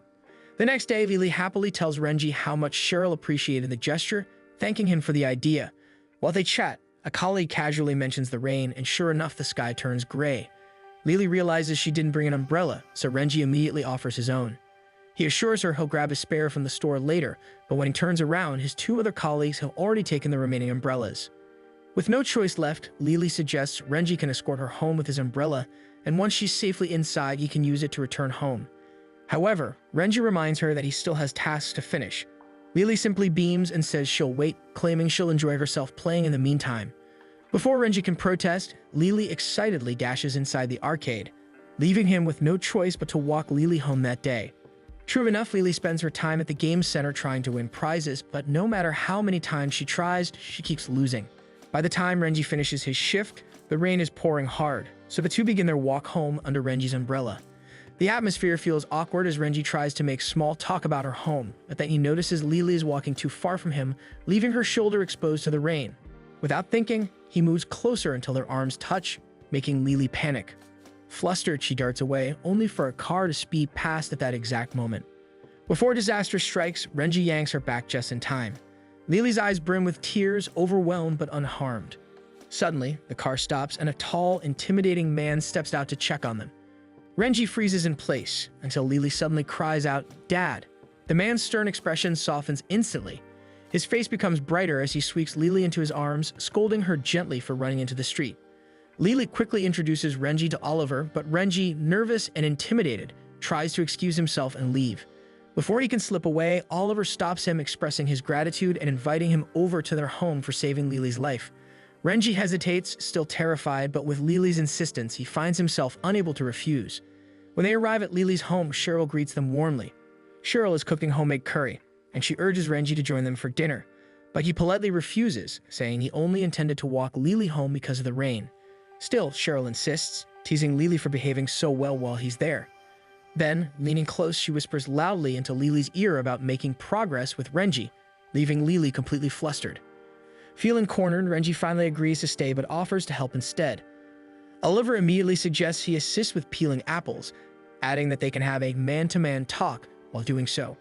The next day, Lily happily tells Renji how much Cheryl appreciated the gesture, thanking him for the idea. While they chat, a colleague casually mentions the rain, and sure enough, the sky turns gray. Lily realizes she didn't bring an umbrella, so Renji immediately offers his own. He assures her he'll grab a spare from the store later, but when he turns around, his two other colleagues have already taken the remaining umbrellas. With no choice left, Lily suggests Renji can escort her home with his umbrella, and once she's safely inside, he can use it to return home. However, Renji reminds her that he still has tasks to finish. Lily simply beams and says she'll wait, claiming she'll enjoy herself playing in the meantime. Before Renji can protest, Lily excitedly dashes inside the arcade, leaving him with no choice but to walk Lily home that day. True enough, Lily spends her time at the game center trying to win prizes, but no matter how many times she tries, she keeps losing. By the time Renji finishes his shift, the rain is pouring hard, so the two begin their walk home under Renji's umbrella. The atmosphere feels awkward as Renji tries to make small talk about her home, but then he notices Lily is walking too far from him, leaving her shoulder exposed to the rain. Without thinking, he moves closer until their arms touch, making Lily panic. Flustered, she darts away, only for a car to speed past at that exact moment. Before disaster strikes, Renji yanks her back just in time. Lily's eyes brim with tears, overwhelmed but unharmed. Suddenly, the car stops and a tall, intimidating man steps out to check on them. Renji freezes in place until Lily suddenly cries out, "Dad!" The man's stern expression softens instantly. His face becomes brighter as he sweeps Lily into his arms, scolding her gently for running into the street. Lily quickly introduces Renji to Oliver, but Renji, nervous and intimidated, tries to excuse himself and leave. Before he can slip away, Oliver stops him, expressing his gratitude and inviting him over to their home for saving Lily's life. Renji hesitates, still terrified, but with Lily's insistence, he finds himself unable to refuse. When they arrive at Lily's home, Cheryl greets them warmly. Cheryl is cooking homemade curry, and she urges Renji to join them for dinner, but he politely refuses, saying he only intended to walk Lily home because of the rain. Still, Cheryl insists, teasing Lily for behaving so well while he's there. Then, leaning close, she whispers loudly into Lily's ear about making progress with Renji, leaving Lily completely flustered. Feeling cornered, Renji finally agrees to stay but offers to help instead. Oliver immediately suggests he assists with peeling apples, adding that they can have a man-to-man talk while doing so.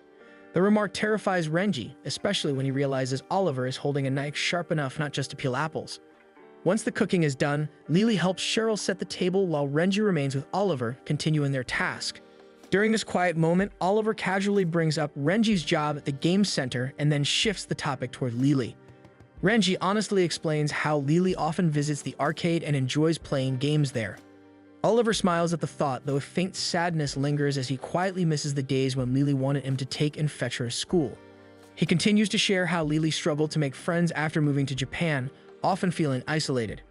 The remark terrifies Renji, especially when he realizes Oliver is holding a knife sharp enough not just to peel apples. Once the cooking is done, Lily helps Cheryl set the table while Renji remains with Oliver, continuing their task. During this quiet moment, Oliver casually brings up Renji's job at the game center and then shifts the topic toward Lily. Renji honestly explains how Lily often visits the arcade and enjoys playing games there. Oliver smiles at the thought, though a faint sadness lingers as he quietly misses the days when Lily wanted him to take and fetch her to school. He continues to share how Lily struggled to make friends after moving to Japan, often feeling isolated.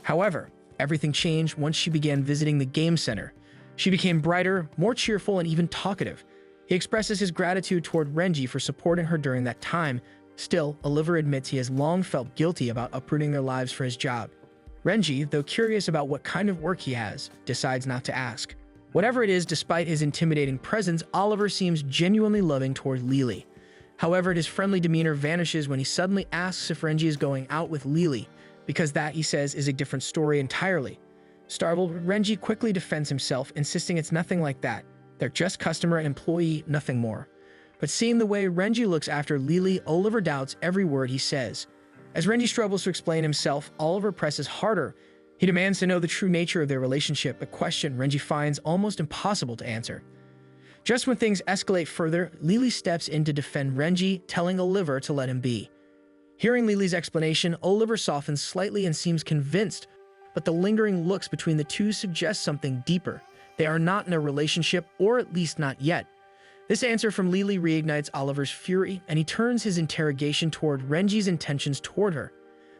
However, everything changed once she began visiting the game center. She became brighter, more cheerful, and even talkative. He expresses his gratitude toward Renji for supporting her during that time. Still, Oliver admits he has long felt guilty about uprooting their lives for his job. Renji, though curious about what kind of work he has, decides not to ask. Whatever it is, despite his intimidating presence, Oliver seems genuinely loving toward Lily. However, his friendly demeanor vanishes when he suddenly asks if Renji is going out with Lily, because that, he says, is a different story entirely. Startled, Renji quickly defends himself, insisting it's nothing like that. They're just customer and employee, nothing more. But seeing the way Renji looks after Lily, Oliver doubts every word he says. As Renji struggles to explain himself, Oliver presses harder. He demands to know the true nature of their relationship, a question Renji finds almost impossible to answer. Just when things escalate further, Lily steps in to defend Renji, telling Oliver to let him be. Hearing Lily's explanation, Oliver softens slightly and seems convinced, but the lingering looks between the two suggest something deeper. They are not in a relationship, or at least not yet. This answer from Lily reignites Oliver's fury, and he turns his interrogation toward Renji's intentions toward her.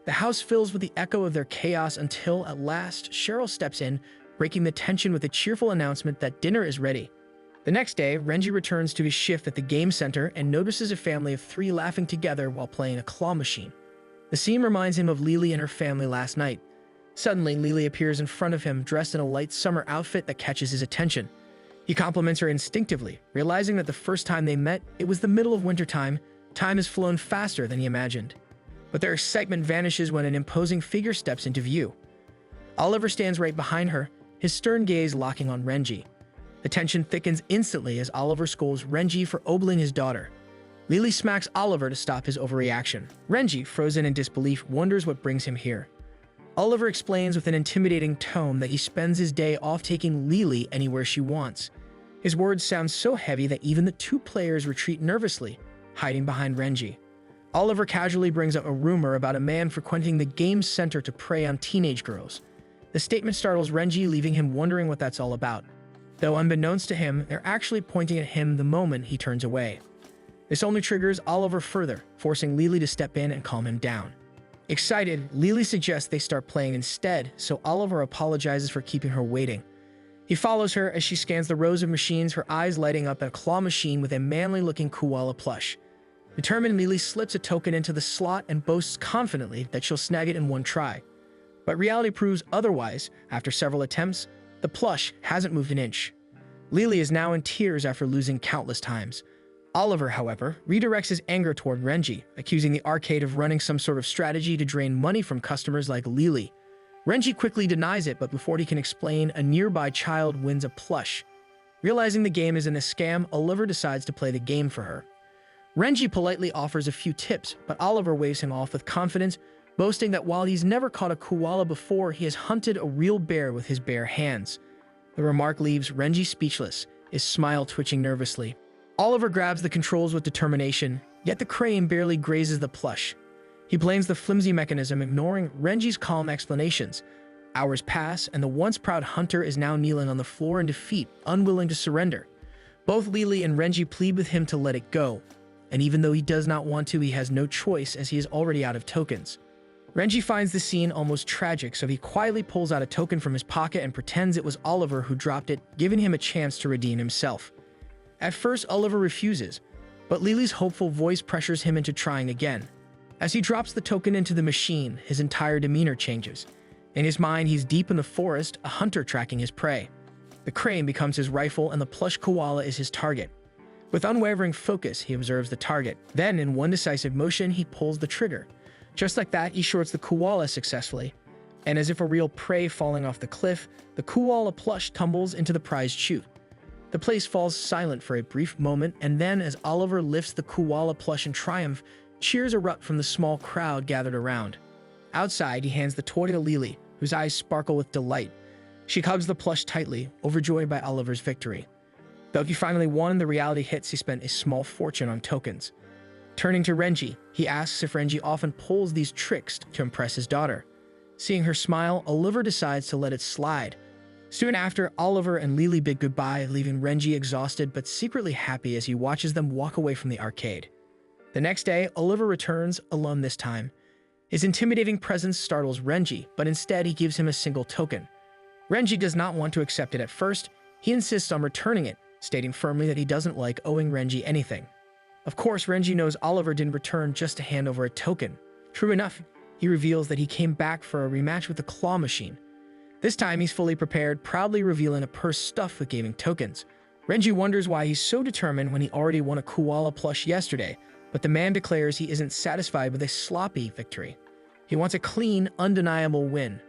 The house fills with the echo of their chaos until, at last, Cheryl steps in, breaking the tension with a cheerful announcement that dinner is ready. The next day, Renji returns to his shift at the game center and notices a family of 3 laughing together while playing a claw machine. The scene reminds him of Lily and her family last night. Suddenly, Lily appears in front of him, dressed in a light summer outfit that catches his attention. He compliments her instinctively, realizing that the first time they met, it was the middle of wintertime. Time has flown faster than he imagined. But their excitement vanishes when an imposing figure steps into view. Oliver stands right behind her, his stern gaze locking on Renji. The tension thickens instantly as Oliver scolds Renji for ogling his daughter. Lily smacks Oliver to stop his overreaction. Renji, frozen in disbelief, wonders what brings him here. Oliver explains with an intimidating tone that he spends his day off taking Lily anywhere she wants. His words sound so heavy that even the two players retreat nervously, hiding behind Renji. Oliver casually brings up a rumor about a man frequenting the game's center to prey on teenage girls. The statement startles Renji, leaving him wondering what that's all about. Though unbeknownst to him, they're actually pointing at him the moment he turns away. This only triggers Oliver further, forcing Lily to step in and calm him down. Excited, Lily suggests they start playing instead, so Oliver apologizes for keeping her waiting. He follows her as she scans the rows of machines, her eyes lighting up at a claw machine with a manly-looking koala plush. Determined, Lily slips a token into the slot and boasts confidently that she'll snag it in one try. But reality proves otherwise. After several attempts, the plush hasn't moved an inch. Lily is now in tears after losing countless times. Oliver, however, redirects his anger toward Renji, accusing the arcade of running some sort of strategy to drain money from customers like Lily. Renji quickly denies it, but before he can explain, a nearby child wins a plush. Realizing the game isn't a scam, Oliver decides to play the game for her. Renji politely offers a few tips, but Oliver waves him off with confidence, boasting that while he's never caught a koala before, he has hunted a real bear with his bare hands. The remark leaves Renji speechless, his smile twitching nervously. Oliver grabs the controls with determination, yet the crane barely grazes the plush. He blames the flimsy mechanism, ignoring Renji's calm explanations. Hours pass, and the once proud hunter is now kneeling on the floor in defeat, unwilling to surrender. Both Lily and Renji plead with him to let it go, and even though he does not want to, he has no choice as he is already out of tokens. Renji finds the scene almost tragic, so he quietly pulls out a token from his pocket and pretends it was Oliver who dropped it, giving him a chance to redeem himself. At first, Oliver refuses, but Lily's hopeful voice pressures him into trying again. As he drops the token into the machine, his entire demeanor changes. In his mind, he's deep in the forest, a hunter tracking his prey. The crane becomes his rifle, and the plush koala is his target. With unwavering focus, he observes the target. Then, in one decisive motion, he pulls the trigger. Just like that, he shorts the koala successfully. And as if a real prey falling off the cliff, the koala plush tumbles into the prized chute. The place falls silent for a brief moment, and then as Oliver lifts the koala plush in triumph, cheers erupt from the small crowd gathered around. Outside, he hands the toy to Lily, whose eyes sparkle with delight. She hugs the plush tightly, overjoyed by Oliver's victory. Though he finally won, the reality hits he spent a small fortune on tokens. Turning to Renji, he asks if Renji often pulls these tricks to impress his daughter. Seeing her smile, Oliver decides to let it slide. Soon after, Oliver and Lily bid goodbye, leaving Renji exhausted but secretly happy as he watches them walk away from the arcade. The next day, Oliver returns, alone this time. His intimidating presence startles Renji, but instead he gives him a single token. Renji does not want to accept it at first. He insists on returning it, stating firmly that he doesn't like owing Renji anything. Of course, Renji knows Oliver didn't return just to hand over a token. True enough, he reveals that he came back for a rematch with the claw machine. This time, he's fully prepared, proudly revealing a purse stuffed with gaming tokens. Renji wonders why he's so determined when he already won a koala plush yesterday, but the man declares he isn't satisfied with a sloppy victory. He wants a clean, undeniable win.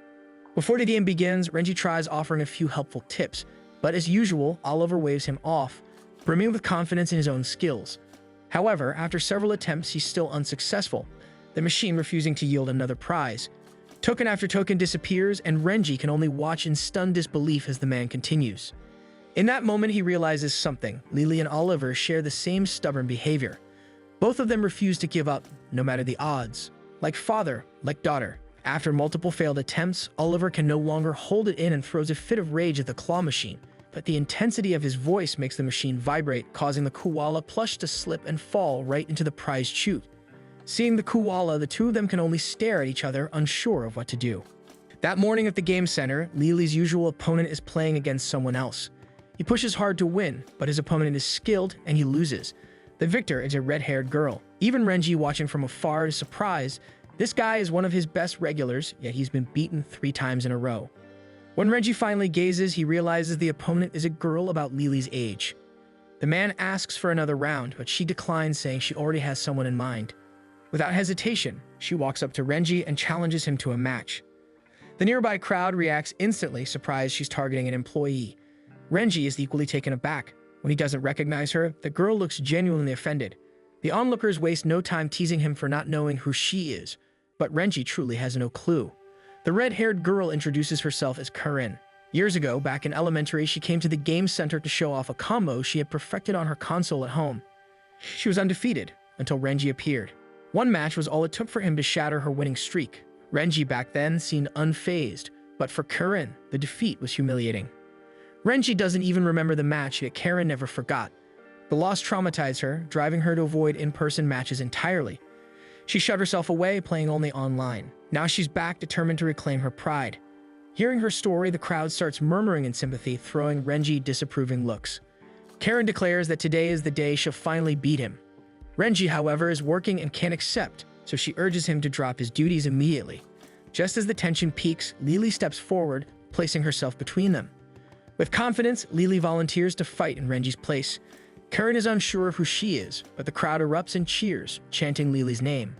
Before the game begins, Renji tries offering a few helpful tips, but as usual, Oliver waves him off, brimming with confidence in his own skills. However, after several attempts, he's still unsuccessful, the machine refusing to yield another prize. Token after token disappears, and Renji can only watch in stunned disbelief as the man continues. In that moment, he realizes something. Lily and Oliver share the same stubborn behavior. Both of them refuse to give up, no matter the odds. Like father, like daughter. After multiple failed attempts, Oliver can no longer hold it in and throws a fit of rage at the claw machine. But the intensity of his voice makes the machine vibrate, causing the koala plush to slip and fall right into the prized chute. Seeing the koala, the two of them can only stare at each other, unsure of what to do. That morning at the game center, Lily's usual opponent is playing against someone else. He pushes hard to win, but his opponent is skilled and he loses. The victor is a red-haired girl. Even Renji, watching from afar, is surprised. This guy is one of his best regulars, yet he's been beaten 3 times in a row. When Renji finally gazes, he realizes the opponent is a girl about Lily's age. The man asks for another round, but she declines, saying she already has someone in mind. Without hesitation, she walks up to Renji and challenges him to a match. The nearby crowd reacts instantly, surprised she's targeting an employee. Renji is equally taken aback. When he doesn't recognize her, the girl looks genuinely offended. The onlookers waste no time teasing him for not knowing who she is, but Renji truly has no clue. The red-haired girl introduces herself as Karin. Years ago, back in elementary, she came to the game center to show off a combo she had perfected on her console at home. She was undefeated until Renji appeared. One match was all it took for him to shatter her winning streak. Renji back then seemed unfazed, but for Karin, the defeat was humiliating. Renji doesn't even remember the match, yet Karin never forgot. The loss traumatized her, driving her to avoid in-person matches entirely. She shut herself away, playing only online. Now she's back, determined to reclaim her pride. Hearing her story, the crowd starts murmuring in sympathy, throwing Renji disapproving looks. Karin declares that today is the day she'll finally beat him. Renji, however, is working and can't accept, so she urges him to drop his duties immediately. Just as the tension peaks, Lily steps forward, placing herself between them. With confidence, Lily volunteers to fight in Renji's place. Karin is unsure of who she is, but the crowd erupts in cheers, chanting Lily's name.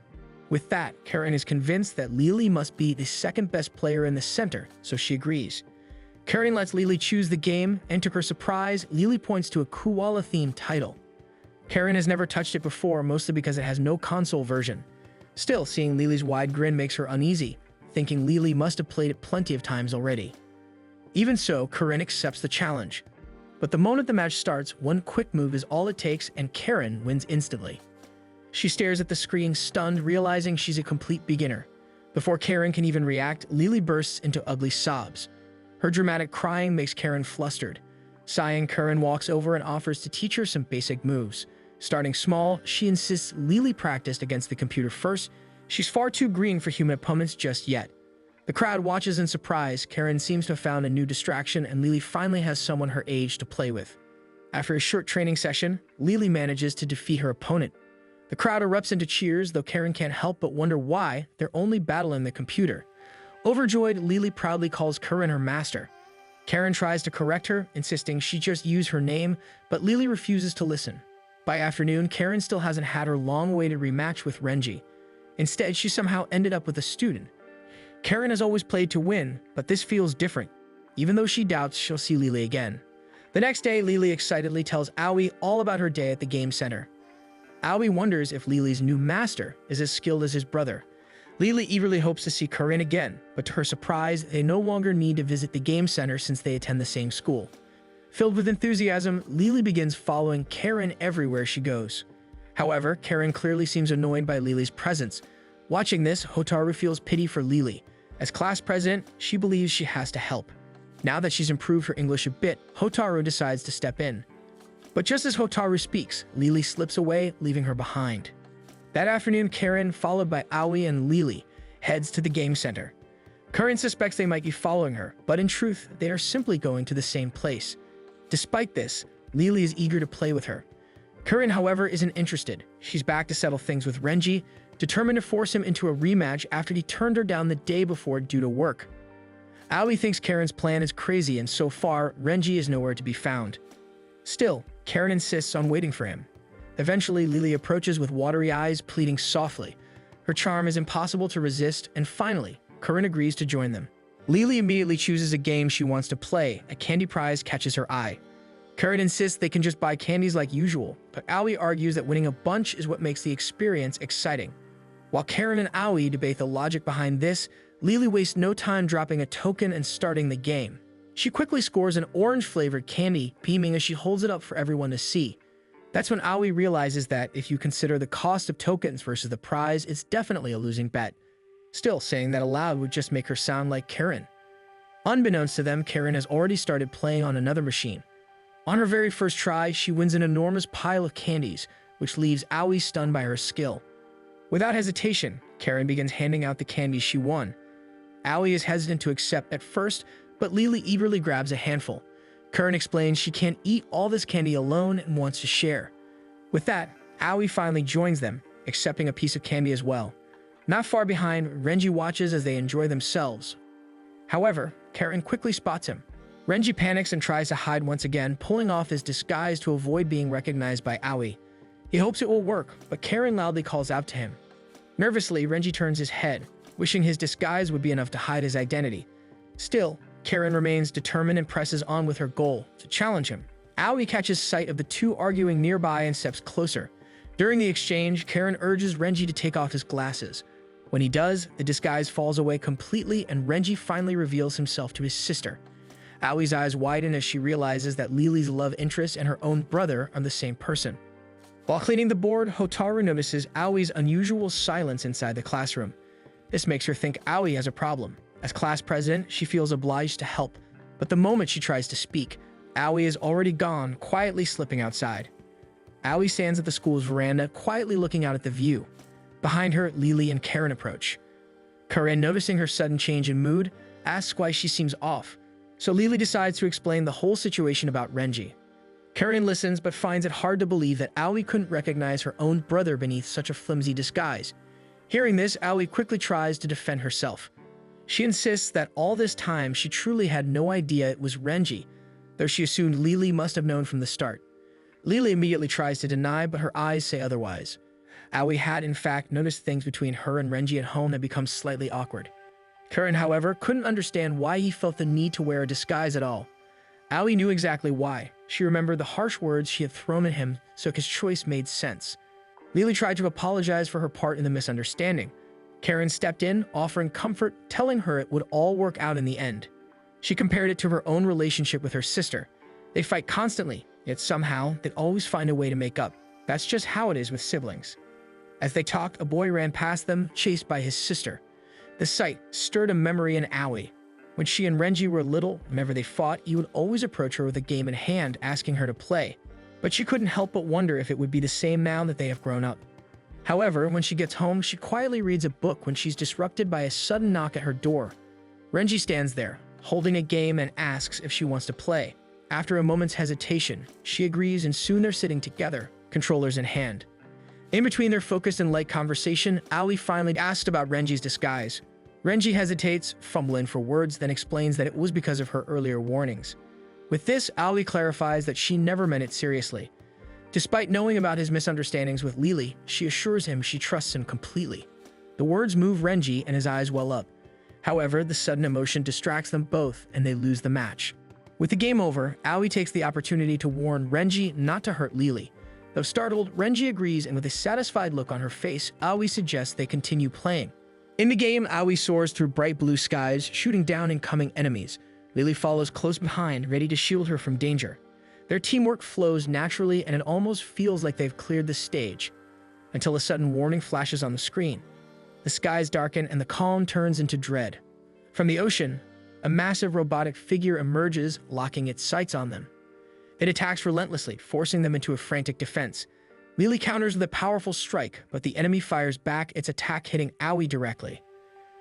With that, Karin is convinced that Lily must be the second best player in the center, so she agrees. Karin lets Lily choose the game, and to her surprise, Lily points to a Koala-themed title. Karin has never touched it before, mostly because it has no console version. Still, seeing Lily's wide grin makes her uneasy, thinking Lily must have played it plenty of times already. Even so, Karin accepts the challenge. But the moment the match starts, one quick move is all it takes, and Karin wins instantly. She stares at the screen, stunned, realizing she's a complete beginner. Before Karin can even react, Lily bursts into ugly sobs. Her dramatic crying makes Karin flustered. Sighing, Karin walks over and offers to teach her some basic moves. Starting small, she insists Lily practiced against the computer first. She's far too green for human opponents just yet. The crowd watches in surprise. Karin seems to have found a new distraction, and Lily finally has someone her age to play with. After a short training session, Lily manages to defeat her opponent. The crowd erupts into cheers, though Karin can't help but wonder why they're only battling the computer. Overjoyed, Lily proudly calls Karin her master. Karin tries to correct her, insisting she just use her name, but Lily refuses to listen. By afternoon, Karin still hasn't had her long-awaited rematch with Renji. Instead, she somehow ended up with a student. Karin has always played to win, but this feels different, even though she doubts she'll see Lily again. The next day, Lily excitedly tells Aoi all about her day at the game center. Aoi wonders if Lily's new master is as skilled as his brother. Lily eagerly hopes to see Karin again, but to her surprise, they no longer need to visit the game center since they attend the same school. Filled with enthusiasm, Lily begins following Karin everywhere she goes. However, Karin clearly seems annoyed by Lily's presence. Watching this, Hotaru feels pity for Lily. As class president, she believes she has to help. Now that she's improved her English a bit, Hotaru decides to step in. But just as Hotaru speaks, Lily slips away, leaving her behind. That afternoon, Karin, followed by Aoi and Lily, heads to the game center. Karin suspects they might be following her, but in truth, they are simply going to the same place. Despite this, Lily is eager to play with her. Karin, however, isn't interested. She's back to settle things with Renji, determined to force him into a rematch after he turned her down the day before due to work. Aoi thinks Karin's plan is crazy, and so far, Renji is nowhere to be found. Still, Karin insists on waiting for him. Eventually, Lily approaches with watery eyes, pleading softly. Her charm is impossible to resist, and finally, Karin agrees to join them. Lily immediately chooses a game she wants to play. A candy prize catches her eye. Karin insists they can just buy candies like usual, but Aoi argues that winning a bunch is what makes the experience exciting. While Karin and Aoi debate the logic behind this, Lily wastes no time dropping a token and starting the game. She quickly scores an orange-flavored candy, beaming as she holds it up for everyone to see. That's when Aoi realizes that if you consider the cost of tokens versus the prize, it's definitely a losing bet. Still, saying that aloud would just make her sound like Karin. Unbeknownst to them, Karin has already started playing on another machine. On her very first try, she wins an enormous pile of candies, which leaves Aoi stunned by her skill. Without hesitation, Karin begins handing out the candies she won. Aoi is hesitant to accept at first, but Lily eagerly grabs a handful. Karin explains she can't eat all this candy alone and wants to share. With that, Aoi finally joins them, accepting a piece of candy as well. Not far behind, Renji watches as they enjoy themselves. However, Karin quickly spots him. Renji panics and tries to hide once again, pulling off his disguise to avoid being recognized by Aoi. He hopes it will work, but Karin loudly calls out to him. Nervously, Renji turns his head, wishing his disguise would be enough to hide his identity. Still, Karin remains determined and presses on with her goal, to challenge him. Aoi catches sight of the two arguing nearby and steps closer. During the exchange, Karin urges Renji to take off his glasses. When he does, the disguise falls away completely and Renji finally reveals himself to his sister. Aoi's eyes widen as she realizes that Lily's love interest and her own brother are the same person. While cleaning the board, Hotaru notices Aoi's unusual silence inside the classroom. This makes her think Aoi has a problem. As class president, she feels obliged to help, but the moment she tries to speak, Aoi is already gone, quietly slipping outside. Aoi stands at the school's veranda, quietly looking out at the view. Behind her, Lily and Karen approach. Karen, noticing her sudden change in mood, asks why she seems off, so Lily decides to explain the whole situation about Renji. Karen listens but finds it hard to believe that Aoi couldn't recognize her own brother beneath such a flimsy disguise. Hearing this, Aoi quickly tries to defend herself. She insists that all this time she truly had no idea it was Renji, though she assumed Lily must have known from the start. Lily immediately tries to deny, but her eyes say otherwise. Aoi had, in fact, noticed things between her and Renji at home had become slightly awkward. Karen, however, couldn't understand why he felt the need to wear a disguise at all. Aoi knew exactly why. She remembered the harsh words she had thrown at him, so his choice made sense. Lily tried to apologize for her part in the misunderstanding. Karen stepped in, offering comfort, telling her it would all work out in the end. She compared it to her own relationship with her sister. They fight constantly, yet somehow they always find a way to make up. That's just how it is with siblings. As they talked, a boy ran past them, chased by his sister. The sight stirred a memory in Aoi. When she and Renji were little, whenever they fought, he would always approach her with a game in hand, asking her to play. But she couldn't help but wonder if it would be the same now that they have grown up. However, when she gets home, she quietly reads a book when she's disrupted by a sudden knock at her door. Renji stands there, holding a game, and asks if she wants to play. After a moment's hesitation, she agrees and soon they're sitting together, controllers in hand. In between their focused and light conversation, Aoi finally asked about Renji's disguise. Renji hesitates, fumbling for words, then explains that it was because of her earlier warnings. With this, Aoi clarifies that she never meant it seriously. Despite knowing about his misunderstandings with Lily, she assures him she trusts him completely. The words move Renji and his eyes well up. However, the sudden emotion distracts them both and they lose the match. With the game over, Aoi takes the opportunity to warn Renji not to hurt Lily. Though startled, Renji agrees, and with a satisfied look on her face, Aoi suggests they continue playing. In the game, Aoi soars through bright blue skies, shooting down incoming enemies. Lily follows close behind, ready to shield her from danger. Their teamwork flows naturally, and it almost feels like they've cleared the stage, until a sudden warning flashes on the screen. The skies darken, and the calm turns into dread. From the ocean, a massive robotic figure emerges, locking its sights on them. It attacks relentlessly, forcing them into a frantic defense. Lily counters with a powerful strike, but the enemy fires back, its attack hitting Aoi directly.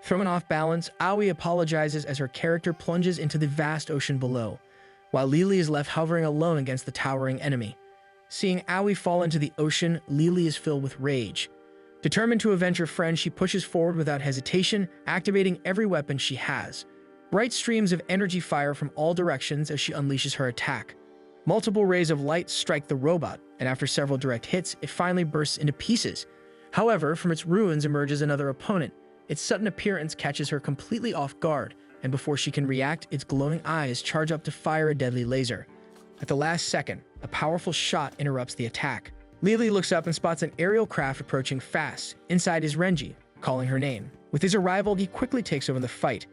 Thrown off balance, Aoi apologizes as her character plunges into the vast ocean below, while Lily is left hovering alone against the towering enemy. Seeing Aoi fall into the ocean, Lily is filled with rage. Determined to avenge her friend, she pushes forward without hesitation, activating every weapon she has. Bright streams of energy fire from all directions as she unleashes her attack. Multiple rays of light strike the robot, and after several direct hits, it finally bursts into pieces. However, from its ruins emerges another opponent. Its sudden appearance catches her completely off guard, and before she can react, its glowing eyes charge up to fire a deadly laser. At the last second, a powerful shot interrupts the attack. Lily looks up and spots an aerial craft approaching fast. Inside is Renji, calling her name. With his arrival, he quickly takes over the fight.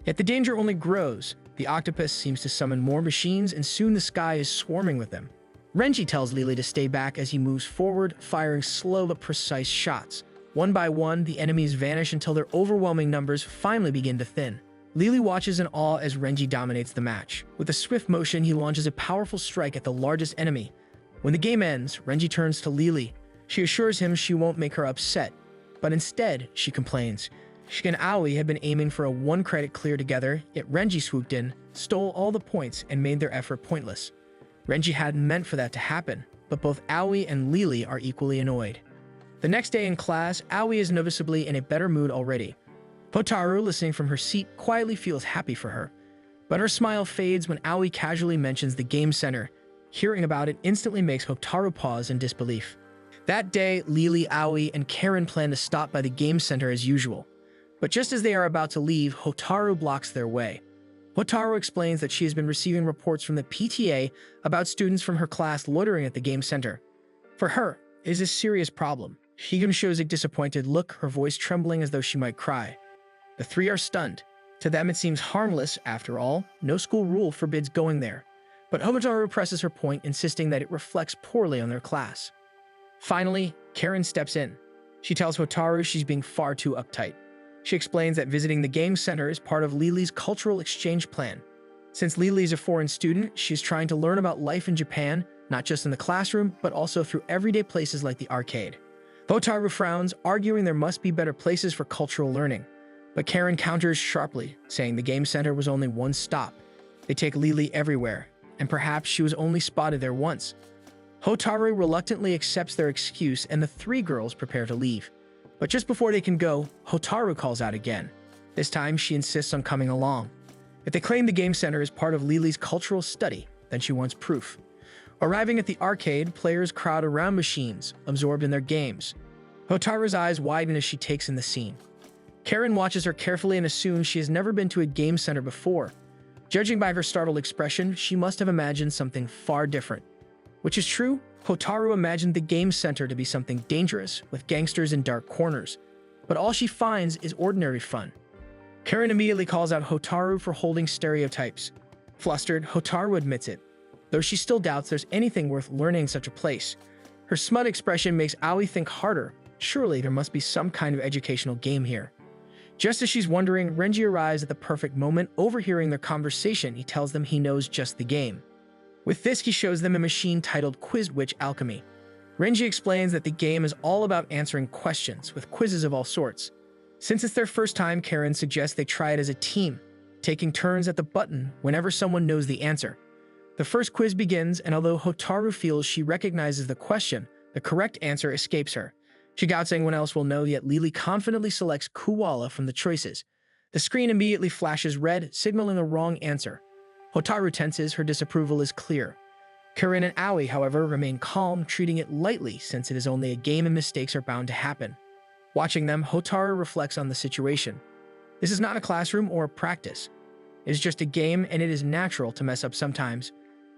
Yet the danger only grows. The octopus seems to summon more machines, and soon the sky is swarming with them. Renji tells Lily to stay back as he moves forward, firing slow but precise shots. One by one, the enemies vanish until their overwhelming numbers finally begin to thin. Lily watches in awe as Renji dominates the match. With a swift motion, he launches a powerful strike at the largest enemy. When the game ends, Renji turns to Lily. She assures him she won't make her upset, but instead, she complains. She and Aoi had been aiming for a 1-credit clear together, yet Renji swooped in, stole all the points, and made their effort pointless. Renji hadn't meant for that to happen, but both Aoi and Lily are equally annoyed. The next day in class, Aoi is noticeably in a better mood already. Hotaru, listening from her seat, quietly feels happy for her. But her smile fades when Aoi casually mentions the game center. Hearing about it instantly makes Hotaru pause in disbelief. That day, Lily, Aoi, and Karen plan to stop by the game center as usual. But just as they are about to leave, Hotaru blocks their way. Hotaru explains that she has been receiving reports from the PTA about students from her class loitering at the game center. For her, it is a serious problem. She even shows a disappointed look, her voice trembling as though she might cry. The three are stunned. To them it seems harmless, after all, no school rule forbids going there. But Hotaru presses her point, insisting that it reflects poorly on their class. Finally, Karen steps in. She tells Hotaru she's being far too uptight. She explains that visiting the game center is part of Lily's cultural exchange plan. Since Lily is a foreign student, she's trying to learn about life in Japan, not just in the classroom, but also through everyday places like the arcade. Hotaru frowns, arguing there must be better places for cultural learning. But Karen counters sharply, saying the game center was only one stop. They take Lily everywhere, and perhaps she was only spotted there once. Hotaru reluctantly accepts their excuse, and the three girls prepare to leave. But just before they can go, Hotaru calls out again. This time, she insists on coming along. If they claim the game center is part of Lily's cultural study, then she wants proof. Arriving at the arcade, players crowd around machines, absorbed in their games. Hotaru's eyes widen as she takes in the scene. Karen watches her carefully and assumes she has never been to a game center before. Judging by her startled expression, she must have imagined something far different. Which is true, Hotaru imagined the game center to be something dangerous, with gangsters in dark corners. But all she finds is ordinary fun. Karen immediately calls out Hotaru for holding stereotypes. Flustered, Hotaru admits it, though she still doubts there's anything worth learning in such a place. Her smug expression makes Aoi think harder. Surely there must be some kind of educational game here. Just as she's wondering, Renji arrives at the perfect moment. Overhearing their conversation, he tells them he knows just the game. With this, he shows them a machine titled Quiz Witch Alchemy. Renji explains that the game is all about answering questions, with quizzes of all sorts. Since it's their first time, Karen suggests they try it as a team, taking turns at the button whenever someone knows the answer. The first quiz begins, and although Hotaru feels she recognizes the question, the correct answer escapes her. She doubts anyone else will know, yet Lily confidently selects Kuwala from the choices. The screen immediately flashes red, signaling a wrong answer. Hotaru tenses, her disapproval is clear. Karen and Aoi, however, remain calm, treating it lightly since it is only a game and mistakes are bound to happen. Watching them, Hotaru reflects on the situation. This is not a classroom or a practice. It is just a game, and it is natural to mess up sometimes.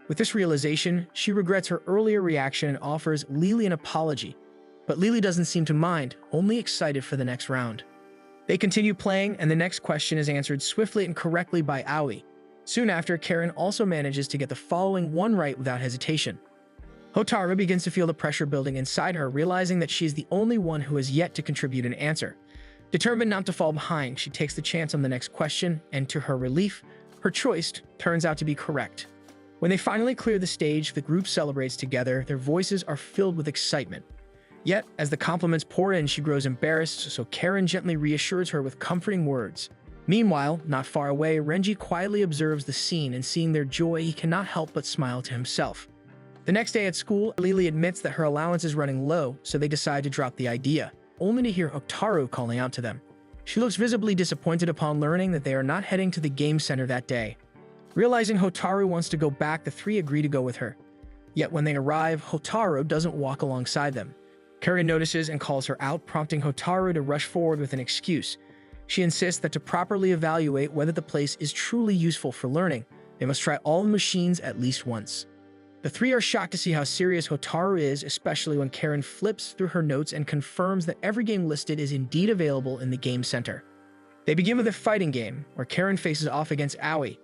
With this realization, she regrets her earlier reaction and offers Lily an apology. But Lily doesn't seem to mind, only excited for the next round. They continue playing, and the next question is answered swiftly and correctly by Aoi. Soon after, Karen also manages to get the following one right without hesitation. Hotaru begins to feel the pressure building inside her, realizing that she is the only one who has yet to contribute an answer. Determined not to fall behind, she takes the chance on the next question, and to her relief, her choice turns out to be correct. When they finally clear the stage, the group celebrates together. Their voices are filled with excitement. Yet, as the compliments pour in, she grows embarrassed, so Karen gently reassures her with comforting words. Meanwhile, not far away, Renji quietly observes the scene, and seeing their joy, he cannot help but smile to himself. The next day at school, Lily admits that her allowance is running low, so they decide to drop the idea, only to hear Hotaru calling out to them. She looks visibly disappointed upon learning that they are not heading to the game center that day. Realizing Hotaru wants to go back, the three agree to go with her. Yet when they arrive, Hotaru doesn't walk alongside them. Karen notices and calls her out, prompting Hotaru to rush forward with an excuse. She insists that to properly evaluate whether the place is truly useful for learning, they must try all the machines at least once. The three are shocked to see how serious Hotaru is, especially when Karen flips through her notes and confirms that every game listed is indeed available in the game center. They begin with a fighting game, where Karen faces off against Aoi.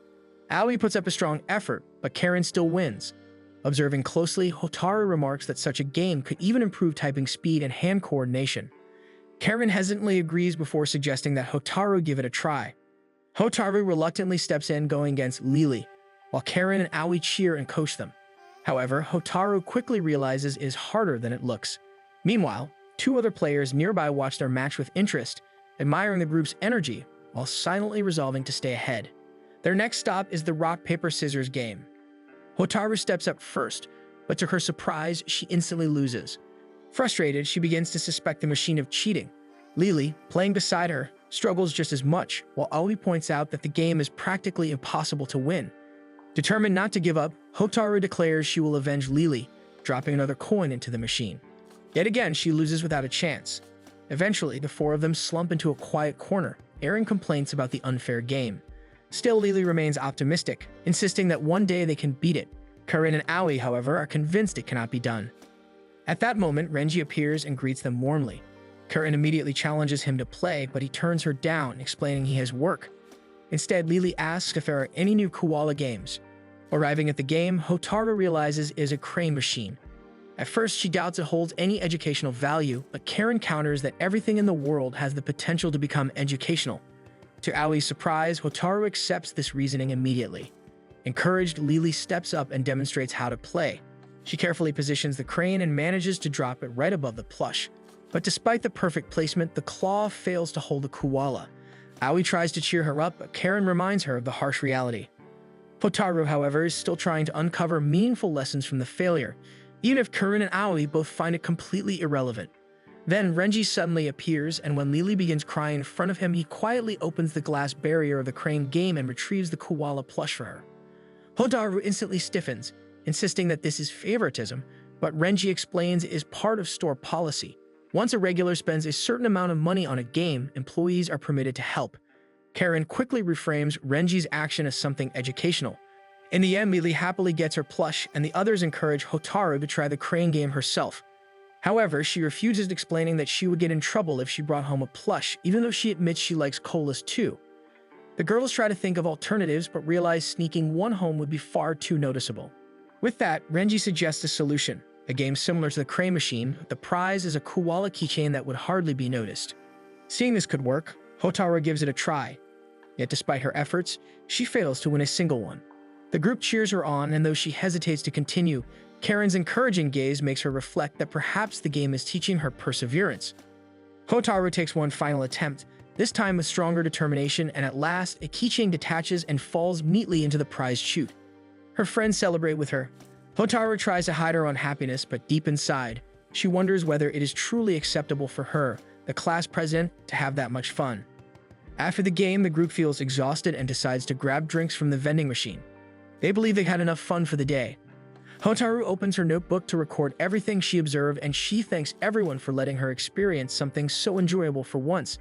Aoi puts up a strong effort, but Karen still wins. Observing closely, Hotaru remarks that such a game could even improve typing speed and hand coordination. Karen hesitantly agrees before suggesting that Hotaru give it a try. Hotaru reluctantly steps in, going against Lily, while Karen and Aoi cheer and coach them. However, Hotaru quickly realizes it is harder than it looks. Meanwhile, two other players nearby watch their match with interest, admiring the group's energy while silently resolving to stay ahead. Their next stop is the rock-paper-scissors game. Hotaru steps up first, but to her surprise, she instantly loses. Frustrated, she begins to suspect the machine of cheating. Lily, playing beside her, struggles just as much, while Aoi points out that the game is practically impossible to win. Determined not to give up, Hotaru declares she will avenge Lily, dropping another coin into the machine. Yet again, she loses without a chance. Eventually, the four of them slump into a quiet corner, airing complaints about the unfair game. Still, Lily remains optimistic, insisting that one day they can beat it. Karen and Aoi, however, are convinced it cannot be done. At that moment, Renji appears and greets them warmly. Karen immediately challenges him to play, but he turns her down, explaining he has work. Instead, Lily asks if there are any new koala games. Arriving at the game, Hotaru realizes it is a crane machine. At first, she doubts it holds any educational value, but Karen counters that everything in the world has the potential to become educational. To Aoi's surprise, Hotaru accepts this reasoning immediately. Encouraged, Lily steps up and demonstrates how to play. She carefully positions the crane and manages to drop it right above the plush. But despite the perfect placement, the claw fails to hold the koala. Aoi tries to cheer her up, but Karen reminds her of the harsh reality. Hotaru, however, is still trying to uncover meaningful lessons from the failure, even if Karen and Aoi both find it completely irrelevant. Then Renji suddenly appears, and when Lily begins crying in front of him, he quietly opens the glass barrier of the crane game and retrieves the koala plush for her. Hotaru instantly stiffens, insisting that this is favoritism, but Renji explains it is part of store policy. Once a regular spends a certain amount of money on a game, employees are permitted to help. Karen quickly reframes Renji's action as something educational. In the end, Lily happily gets her plush, and the others encourage Hotaru to try the crane game herself. However, she refuses, explaining that she would get in trouble if she brought home a plush, even though she admits she likes colas too. The girls try to think of alternatives, but realize sneaking one home would be far too noticeable. With that, Renji suggests a solution. A game similar to the crane machine, the prize is a koala keychain that would hardly be noticed. Seeing this could work, Hotaru gives it a try. Yet despite her efforts, she fails to win a single one. The group cheers her on, and though she hesitates to continue, Karen's encouraging gaze makes her reflect that perhaps the game is teaching her perseverance. Hotaru takes one final attempt, this time with stronger determination, and at last, a keychain detaches and falls neatly into the prized chute. Her friends celebrate with her. Hotaru tries to hide her unhappiness, but deep inside, she wonders whether it is truly acceptable for her, the class president, to have that much fun. After the game, the group feels exhausted and decides to grab drinks from the vending machine. They believe they had enough fun for the day. Hotaru opens her notebook to record everything she observed, and she thanks everyone for letting her experience something so enjoyable for once.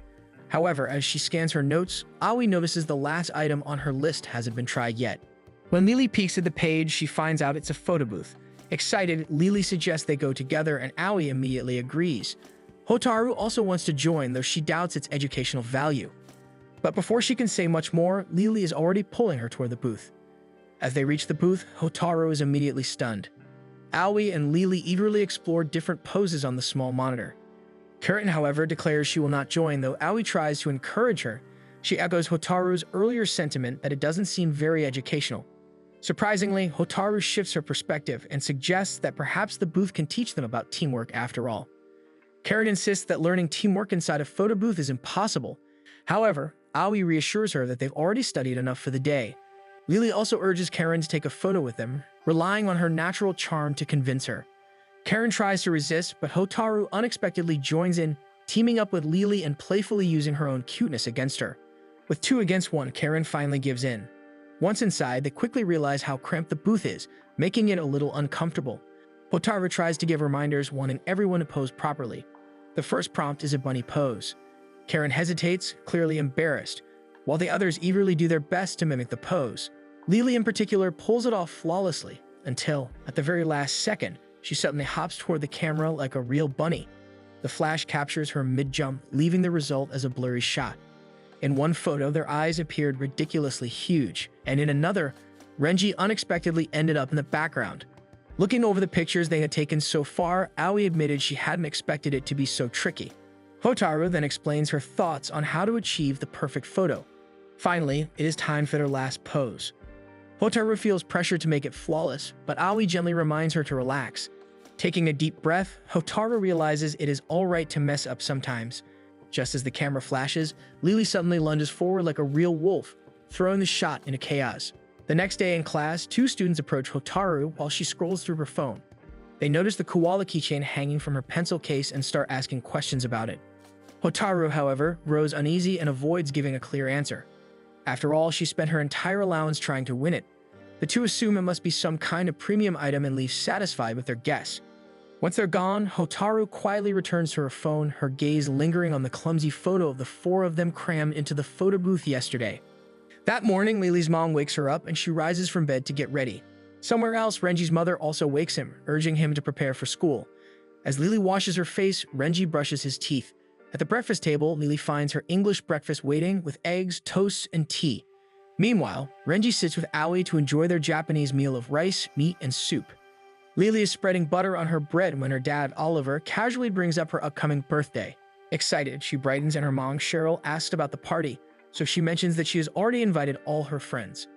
However, as she scans her notes, Aoi notices the last item on her list hasn't been tried yet. When Lily peeks at the page, she finds out it's a photo booth. Excited, Lily suggests they go together, and Aoi immediately agrees. Hotaru also wants to join, though she doubts its educational value. But before she can say much more, Lily is already pulling her toward the booth. As they reach the booth, Hotaru is immediately stunned. Aoi and Lily eagerly explore different poses on the small monitor. Karen, however, declares she will not join, though Aoi tries to encourage her. She echoes Hotaru's earlier sentiment that it doesn't seem very educational. Surprisingly, Hotaru shifts her perspective and suggests that perhaps the booth can teach them about teamwork after all. Karen insists that learning teamwork inside a photo booth is impossible. However, Aoi reassures her that they've already studied enough for the day. Lily also urges Karen to take a photo with them, relying on her natural charm to convince her. Karen tries to resist, but Hotaru unexpectedly joins in, teaming up with Lily and playfully using her own cuteness against her. With 2 against 1, Karen finally gives in. Once inside, they quickly realize how cramped the booth is, making it a little uncomfortable. Hotaru tries to give reminders, wanting everyone to pose properly. The first prompt is a bunny pose. Karen hesitates, clearly embarrassed, while the others eagerly do their best to mimic the pose. Lily in particular pulls it off flawlessly, until, at the very last second, she suddenly hops toward the camera like a real bunny. The flash captures her mid-jump, leaving the result as a blurry shot. In one photo, their eyes appeared ridiculously huge, and in another, Renji unexpectedly ended up in the background. Looking over the pictures they had taken so far, Aoi admitted she hadn't expected it to be so tricky. Hotaru then explains her thoughts on how to achieve the perfect photo. Finally, it is time for their last pose. Hotaru feels pressure to make it flawless, but Aoi gently reminds her to relax. Taking a deep breath, Hotaru realizes it is alright to mess up sometimes. Just as the camera flashes, Lily suddenly lunges forward like a real wolf, throwing the shot into chaos. The next day in class, 2 students approach Hotaru while she scrolls through her phone. They notice the koala keychain hanging from her pencil case and start asking questions about it. Hotaru, however, grows uneasy and avoids giving a clear answer. After all, she spent her entire allowance trying to win it. The 2 assume it must be some kind of premium item and leave satisfied with their guess. Once they're gone, Hotaru quietly returns to her phone, her gaze lingering on the clumsy photo of the 4 of them crammed into the photo booth yesterday. That morning, Lily's mom wakes her up and she rises from bed to get ready. Somewhere else, Renji's mother also wakes him, urging him to prepare for school. As Lily washes her face, Renji brushes his teeth. At the breakfast table, Lily finds her English breakfast waiting with eggs, toast, and tea. Meanwhile, Renji sits with Aoi to enjoy their Japanese meal of rice, meat, and soup. Lily is spreading butter on her bread when her dad, Oliver, casually brings up her upcoming birthday. Excited, she brightens and her mom, Cheryl, asks about the party, so she mentions that she has already invited all her friends.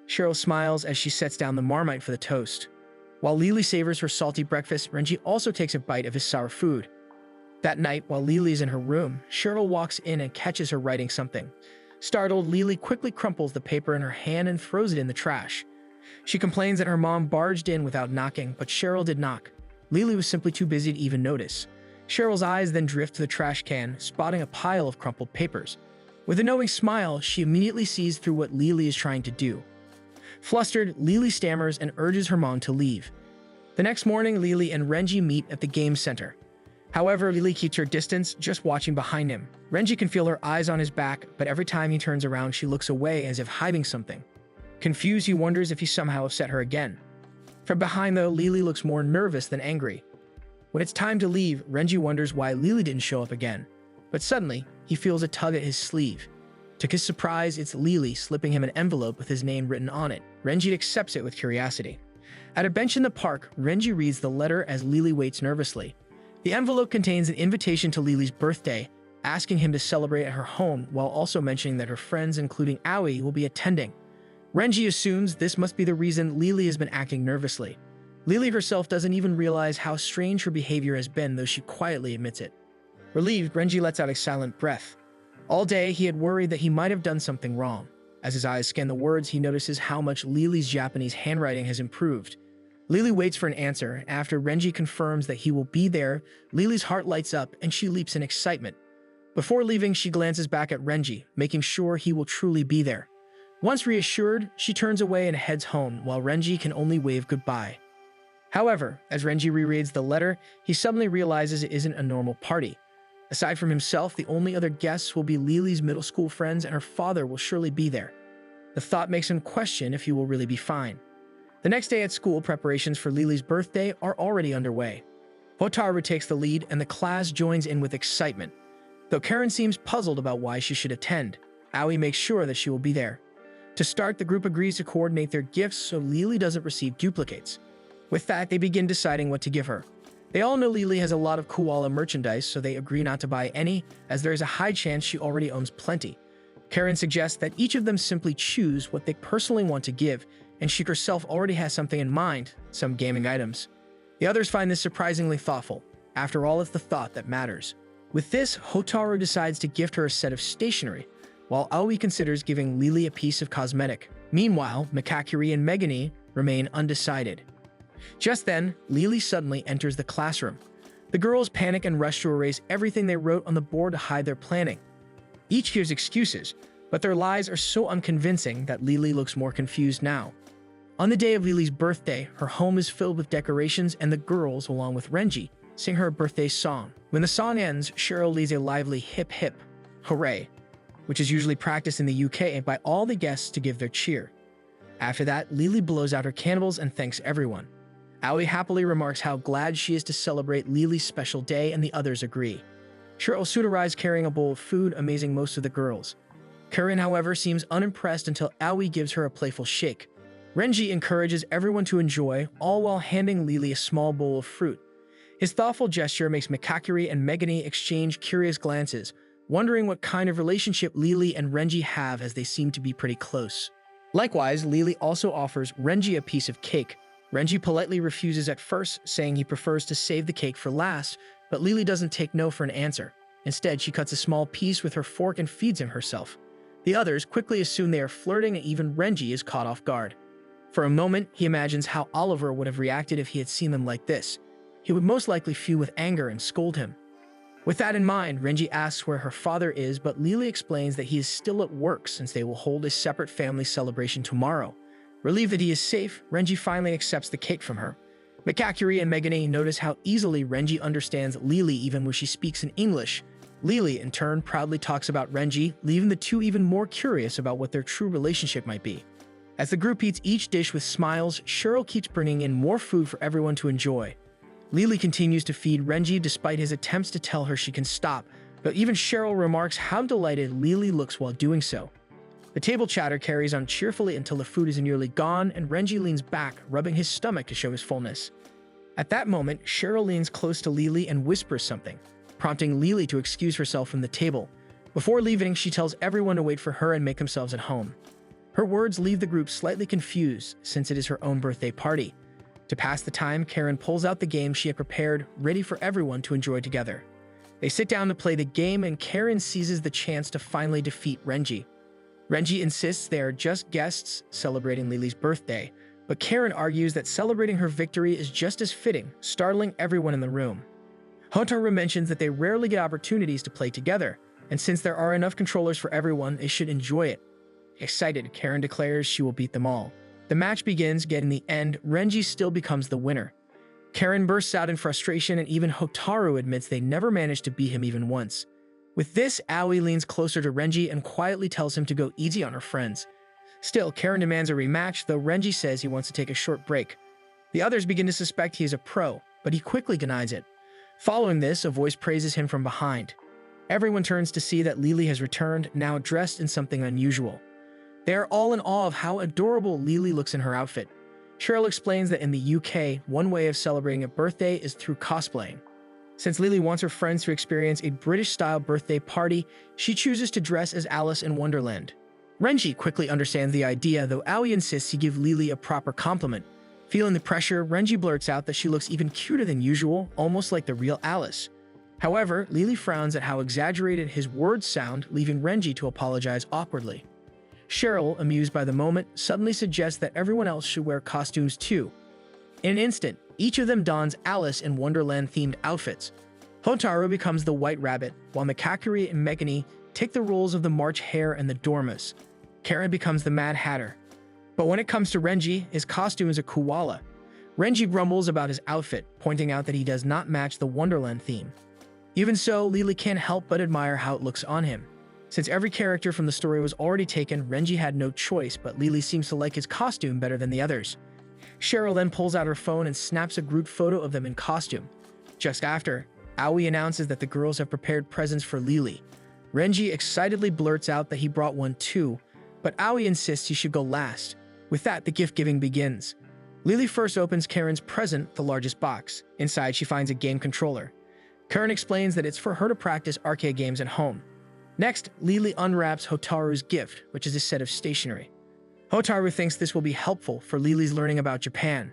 Cheryl smiles as she sets down the Marmite for the toast. While Lily savors her salty breakfast, Renji also takes a bite of his sour food. That night, while Lily is in her room, Cheryl walks in and catches her writing something. Startled, Lily quickly crumples the paper in her hand and throws it in the trash. She complains that her mom barged in without knocking, but Cheryl did knock. Lily was simply too busy to even notice. Cheryl's eyes then drift to the trash can, spotting a pile of crumpled papers. With a knowing smile, she immediately sees through what Lily is trying to do. Flustered, Lily stammers and urges her mom to leave. The next morning, Lily and Renji meet at the game center. However, Lily keeps her distance, just watching behind him. Renji can feel her eyes on his back, but every time he turns around, she looks away as if hiding something. Confused, he wonders if he somehow upset her again. From behind, though, Lily looks more nervous than angry. When it's time to leave, Renji wonders why Lily didn't show up again. But suddenly, he feels a tug at his sleeve. To his surprise, it's Lily slipping him an envelope with his name written on it. Renji accepts it with curiosity. At a bench in the park, Renji reads the letter as Lily waits nervously. The envelope contains an invitation to Lily's birthday, asking him to celebrate at her home while also mentioning that her friends, including Aoi, will be attending. Renji assumes this must be the reason Lily has been acting nervously. Lily herself doesn't even realize how strange her behavior has been, though she quietly admits it. Relieved, Renji lets out a silent breath. All day, he had worried that he might have done something wrong. As his eyes scan the words, he notices how much Lily's Japanese handwriting has improved. Lily waits for an answer, and after Renji confirms that he will be there, Lily's heart lights up and she leaps in excitement. Before leaving, she glances back at Renji, making sure he will truly be there. Once reassured, she turns away and heads home, while Renji can only wave goodbye. However, as Renji rereads the letter, he suddenly realizes it isn't a normal party. Aside from himself, the only other guests will be Lily's middle school friends, and her father will surely be there. The thought makes him question if he will really be fine. The next day at school, preparations for Lily's birthday are already underway. Hotaru takes the lead, and the class joins in with excitement. Though Karen seems puzzled about why she should attend, Aoi makes sure that she will be there. To start, the group agrees to coordinate their gifts so Lily doesn't receive duplicates. With that, they begin deciding what to give her. They all know Lily has a lot of koala merchandise, so they agree not to buy any, as there is a high chance she already owns plenty. Karen suggests that each of them simply choose what they personally want to give, and she herself already has something in mind, some gaming items. The others find this surprisingly thoughtful. After all, it's the thought that matters. With this, Hotaru decides to gift her a set of stationery, while Aoi considers giving Lily a piece of cosmetic. Meanwhile, Mikakuri and Megane remain undecided. Just then, Lily suddenly enters the classroom. The girls panic and rush to erase everything they wrote on the board to hide their planning. Each gives excuses, but their lies are so unconvincing that Lily looks more confused now. On the day of Lily's birthday, her home is filled with decorations, and the girls, along with Renji, sing her a birthday song. When the song ends, Cheryl leads a lively hip hip, hooray, which is usually practiced in the UK by all the guests to give their cheer. After that, Lily blows out her candles and thanks everyone. Aoi happily remarks how glad she is to celebrate Lily's special day, and the others agree. Cheryl soon arrives carrying a bowl of food, amazing most of the girls. Karen, however, seems unimpressed until Aoi gives her a playful shake. Renji encourages everyone to enjoy, all while handing Lily a small bowl of fruit. His thoughtful gesture makes Mikakuri and Megane exchange curious glances, wondering what kind of relationship Lily and Renji have, as they seem to be pretty close. Likewise, Lily also offers Renji a piece of cake. Renji politely refuses at first, saying he prefers to save the cake for last, but Lily doesn't take no for an answer. Instead, she cuts a small piece with her fork and feeds him herself. The others quickly assume they are flirting, and even Renji is caught off guard. For a moment, he imagines how Oliver would have reacted if he had seen them like this. He would most likely fume with anger and scold him. With that in mind, Renji asks where her father is, but Lily explains that he is still at work since they will hold a separate family celebration tomorrow. Relieved that he is safe, Renji finally accepts the cake from her. Mikakuri and Megane notice how easily Renji understands Lily even when she speaks in English. Lily, in turn, proudly talks about Renji, leaving the two even more curious about what their true relationship might be. As the group eats each dish with smiles, Cheryl keeps bringing in more food for everyone to enjoy. Lily continues to feed Renji despite his attempts to tell her she can stop, but even Cheryl remarks how delighted Lily looks while doing so. The table chatter carries on cheerfully until the food is nearly gone and Renji leans back, rubbing his stomach to show his fullness. At that moment, Cheryl leans close to Lily and whispers something, prompting Lily to excuse herself from the table. Before leaving, she tells everyone to wait for her and make themselves at home. Her words leave the group slightly confused since it is her own birthday party. To pass the time, Karen pulls out the game she had prepared, ready for everyone to enjoy together. They sit down to play the game and Karen seizes the chance to finally defeat Renji. Renji insists they are just guests celebrating Lily's birthday, but Karen argues that celebrating her victory is just as fitting, startling everyone in the room. Hotaru mentions that they rarely get opportunities to play together, and since there are enough controllers for everyone, they should enjoy it. Excited, Karen declares she will beat them all. The match begins, yet in the end, Renji still becomes the winner. Karen bursts out in frustration, and even Hotaru admits they never managed to beat him even once. With this, Aoi leans closer to Renji and quietly tells him to go easy on her friends. Still, Karen demands a rematch, though Renji says he wants to take a short break. The others begin to suspect he is a pro, but he quickly denies it. Following this, a voice praises him from behind. Everyone turns to see that Lily has returned, now dressed in something unusual. They are all in awe of how adorable Lily looks in her outfit. Cheryl explains that in the UK, one way of celebrating a birthday is through cosplaying. Since Lily wants her friends to experience a British-style birthday party, she chooses to dress as Alice in Wonderland. Renji quickly understands the idea, though Aoi insists he give Lily a proper compliment. Feeling the pressure, Renji blurts out that she looks even cuter than usual, almost like the real Alice. However, Lily frowns at how exaggerated his words sound, leaving Renji to apologize awkwardly. Cheryl, amused by the moment, suddenly suggests that everyone else should wear costumes too. In an instant, each of them dons Alice in Wonderland-themed outfits. Hotaru becomes the White Rabbit, while Mikakuri and Megane take the roles of the March Hare and the Dormouse. Karen becomes the Mad Hatter. But when it comes to Renji, his costume is a koala. Renji grumbles about his outfit, pointing out that he does not match the Wonderland theme. Even so, Lily can't help but admire how it looks on him. Since every character from the story was already taken, Renji had no choice, but Lily seems to like his costume better than the others. Cheryl then pulls out her phone and snaps a group photo of them in costume. Just after, Aoi announces that the girls have prepared presents for Lily. Renji excitedly blurts out that he brought one too, but Aoi insists he should go last. With that, the gift-giving begins. Lily first opens Karen's present, the largest box. Inside, she finds a game controller. Karen explains that it's for her to practice arcade games at home. Next, Lily unwraps Hotaru's gift, which is a set of stationery. Hotaru thinks this will be helpful for Lily's learning about Japan,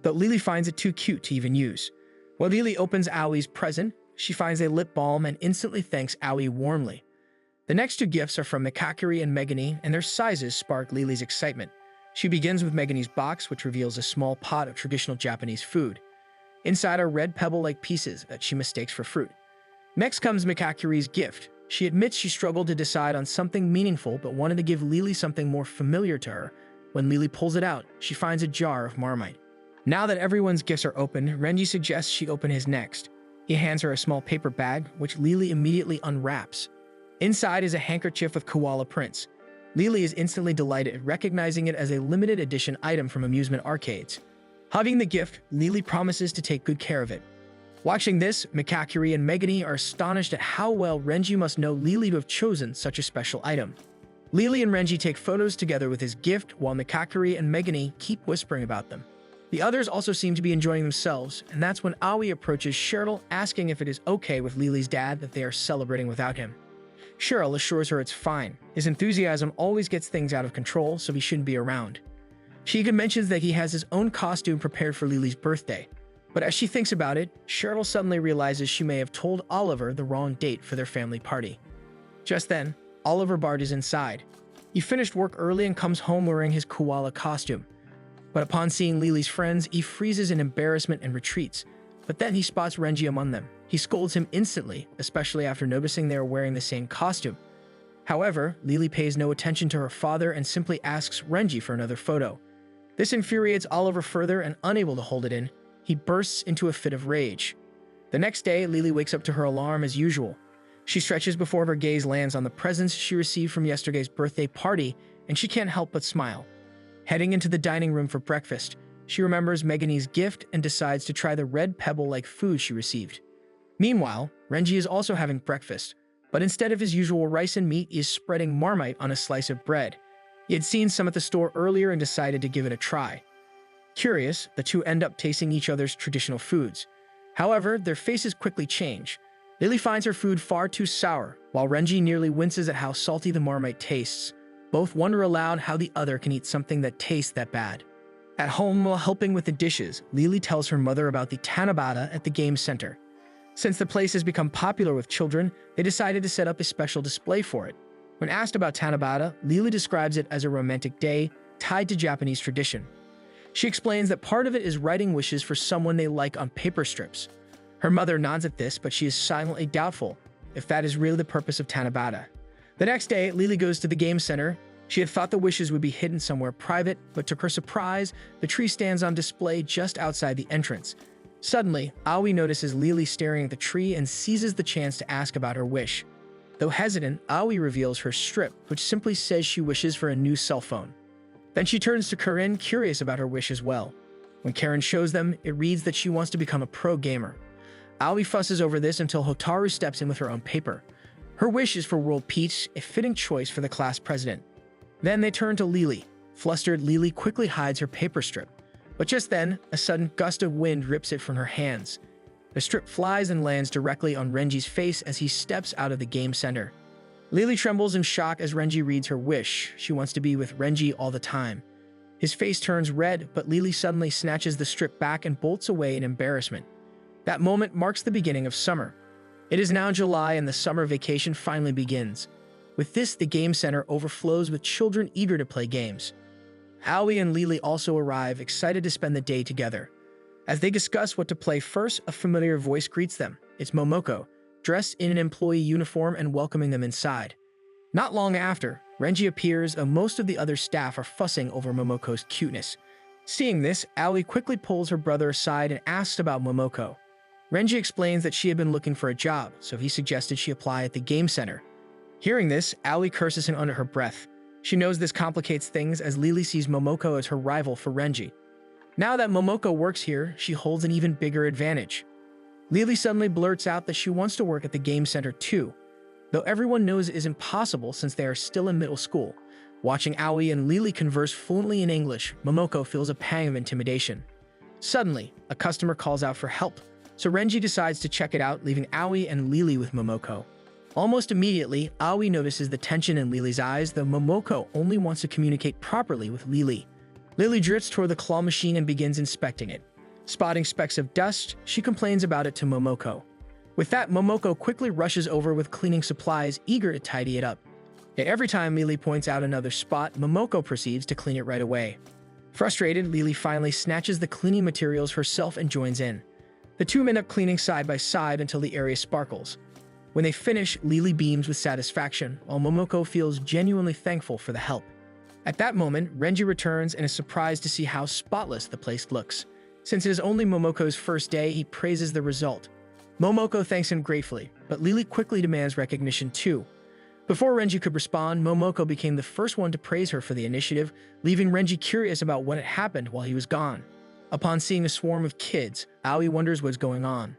though Lily finds it too cute to even use. While Lily opens Aoi's present, she finds a lip balm and instantly thanks Aoi warmly. The next two gifts are from Mikakuri and Megane, and their sizes spark Lily's excitement. She begins with Megane's box, which reveals a small pot of traditional Japanese food. Inside are red pebble-like pieces that she mistakes for fruit. Next comes Mikakuri's gift. She admits she struggled to decide on something meaningful but wanted to give Lily something more familiar to her. When Lily pulls it out, she finds a jar of Marmite. Now that everyone's gifts are open, Renji suggests she open his next. He hands her a small paper bag, which Lily immediately unwraps. Inside is a handkerchief with koala prints. Lily is instantly delighted, recognizing it as a limited edition item from amusement arcades. Hugging the gift, Lily promises to take good care of it. Watching this, Mikakuri and Megane are astonished at how well Renji must know Lily to have chosen such a special item. Lily and Renji take photos together with his gift, while Mikakuri and Megane keep whispering about them. The others also seem to be enjoying themselves, and that's when Aoi approaches Cheryl, asking if it is okay with Lily's dad that they are celebrating without him. Cheryl assures her it's fine. His enthusiasm always gets things out of control, so he shouldn't be around. She even mentions that he has his own costume prepared for Lily's birthday. But as she thinks about it, Cheryl suddenly realizes she may have told Oliver the wrong date for their family party. Just then, Oliver barges inside. He finished work early and comes home wearing his koala costume. But upon seeing Lily's friends, he freezes in embarrassment and retreats. But then he spots Renji among them. He scolds him instantly, especially after noticing they are wearing the same costume. However, Lily pays no attention to her father and simply asks Renji for another photo. This infuriates Oliver further, and unable to hold it in, he bursts into a fit of rage. The next day, Lily wakes up to her alarm as usual. She stretches before her gaze lands on the presents she received from yesterday's birthday party, and she can't help but smile. Heading into the dining room for breakfast, she remembers Megani's gift and decides to try the red pebble-like food she received. Meanwhile, Renji is also having breakfast, but instead of his usual rice and meat, he is spreading Marmite on a slice of bread. He had seen some at the store earlier and decided to give it a try. Curious, the two end up tasting each other's traditional foods. However, their faces quickly change. Lily finds her food far too sour, while Renji nearly winces at how salty the Marmite tastes. Both wonder aloud how the other can eat something that tastes that bad. At home, while helping with the dishes, Lily tells her mother about the Tanabata at the game center. Since the place has become popular with children, they decided to set up a special display for it. When asked about Tanabata, Lily describes it as a romantic day tied to Japanese tradition. She explains that part of it is writing wishes for someone they like on paper strips. Her mother nods at this, but she is silently doubtful if that is really the purpose of Tanabata. The next day, Lily goes to the game center. She had thought the wishes would be hidden somewhere private, but to her surprise, the tree stands on display just outside the entrance. Suddenly, Aoi notices Lily staring at the tree and seizes the chance to ask about her wish. Though hesitant, Aoi reveals her strip, which simply says she wishes for a new cell phone. Then she turns to Karen, curious about her wish as well. When Karen shows them, it reads that she wants to become a pro gamer. Aoi fusses over this until Hotaru steps in with her own paper. Her wish is for world peace, a fitting choice for the class president. Then they turn to Lily. Flustered, Lily quickly hides her paper strip. But just then, a sudden gust of wind rips it from her hands. The strip flies and lands directly on Renji's face as he steps out of the game center. Lily trembles in shock as Renji reads her wish. She wants to be with Renji all the time. His face turns red, but Lily suddenly snatches the strip back and bolts away in embarrassment. That moment marks the beginning of summer. It is now July and the summer vacation finally begins. With this, the game center overflows with children eager to play games. Aoi and Lily also arrive, excited to spend the day together. As they discuss what to play first, a familiar voice greets them. It's Momoko, dressed in an employee uniform and welcoming them inside. Not long after, Renji appears, and most of the other staff are fussing over Momoko's cuteness. Seeing this, Aoi quickly pulls her brother aside and asks about Momoko. Renji explains that she had been looking for a job, so he suggested she apply at the game center. Hearing this, Aoi curses him under her breath. She knows this complicates things as Lily sees Momoko as her rival for Renji. Now that Momoko works here, she holds an even bigger advantage. Lily suddenly blurts out that she wants to work at the game center too, though everyone knows it is impossible since they are still in middle school. Watching Aoi and Lily converse fluently in English, Momoko feels a pang of intimidation. Suddenly, a customer calls out for help, so Renji decides to check it out, leaving Aoi and Lily with Momoko. Almost immediately, Aoi notices the tension in Lily's eyes, though Momoko only wants to communicate properly with Lily. Lily drifts toward the claw machine and begins inspecting it. Spotting specks of dust, she complains about it to Momoko. With that, Momoko quickly rushes over with cleaning supplies, eager to tidy it up. Yet every time Lily points out another spot, Momoko proceeds to clean it right away. Frustrated, Lily finally snatches the cleaning materials herself and joins in. The two end up cleaning side by side until the area sparkles. When they finish, Lily beams with satisfaction, while Momoko feels genuinely thankful for the help. At that moment, Renji returns and is surprised to see how spotless the place looks. Since it is only Momoko's first day, he praises the result. Momoko thanks him gratefully, but Lily quickly demands recognition too. Before Renji could respond, Momoko became the first one to praise her for the initiative, leaving Renji curious about what had happened while he was gone. Upon seeing a swarm of kids, Aoi wonders what's going on.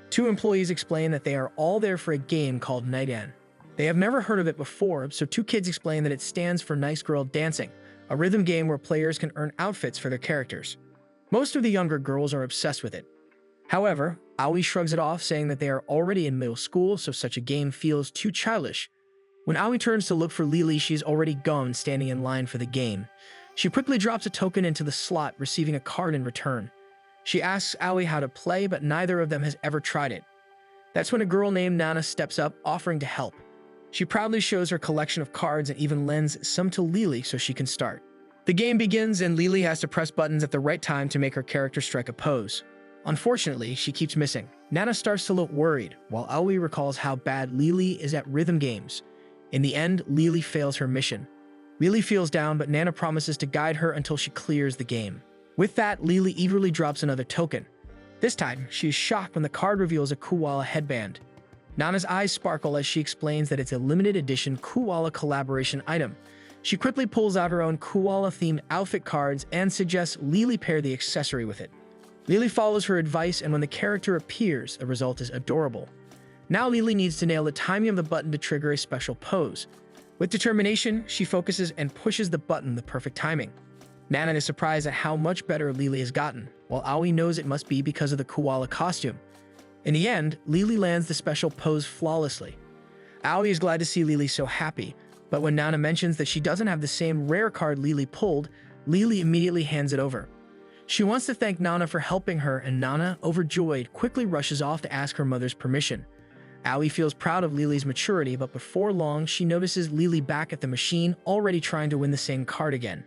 Two employees explain that they are all there for a game called Night-En. They have never heard of it before, so two kids explain that it stands for Nice Girl Dancing, a rhythm game where players can earn outfits for their characters. Most of the younger girls are obsessed with it. However, Aoi shrugs it off, saying that they are already in middle school, so such a game feels too childish. When Aoi turns to look for Lily, she's already gone, standing in line for the game. She quickly drops a token into the slot, receiving a card in return. She asks Aoi how to play, but neither of them has ever tried it. That's when a girl named Nana steps up, offering to help. She proudly shows her collection of cards and even lends some to Lily so she can start. The game begins and Lily has to press buttons at the right time to make her character strike a pose. Unfortunately, she keeps missing. Nana starts to look worried, while Aoi recalls how bad Lily is at rhythm games. In the end, Lily fails her mission. Lily feels down, but Nana promises to guide her until she clears the game. With that, Lily eagerly drops another token. This time, she is shocked when the card reveals a Koala headband. Nana's eyes sparkle as she explains that it's a limited edition Koala collaboration item. She quickly pulls out her own koala-themed outfit cards and suggests Lily pair the accessory with it. Lily follows her advice, and when the character appears, the result is adorable. Now Lily needs to nail the timing of the button to trigger a special pose. With determination, she focuses and pushes the button the perfect timing. Nana is surprised at how much better Lily has gotten, while Aoi knows it must be because of the koala costume. In the end, Lily lands the special pose flawlessly. Aoi is glad to see Lily so happy, but when Nana mentions that she doesn't have the same rare card Lily pulled, Lily immediately hands it over. She wants to thank Nana for helping her, and Nana, overjoyed, quickly rushes off to ask her mother's permission. Aoi feels proud of Lily's maturity, but before long, she notices Lily back at the machine, already trying to win the same card again.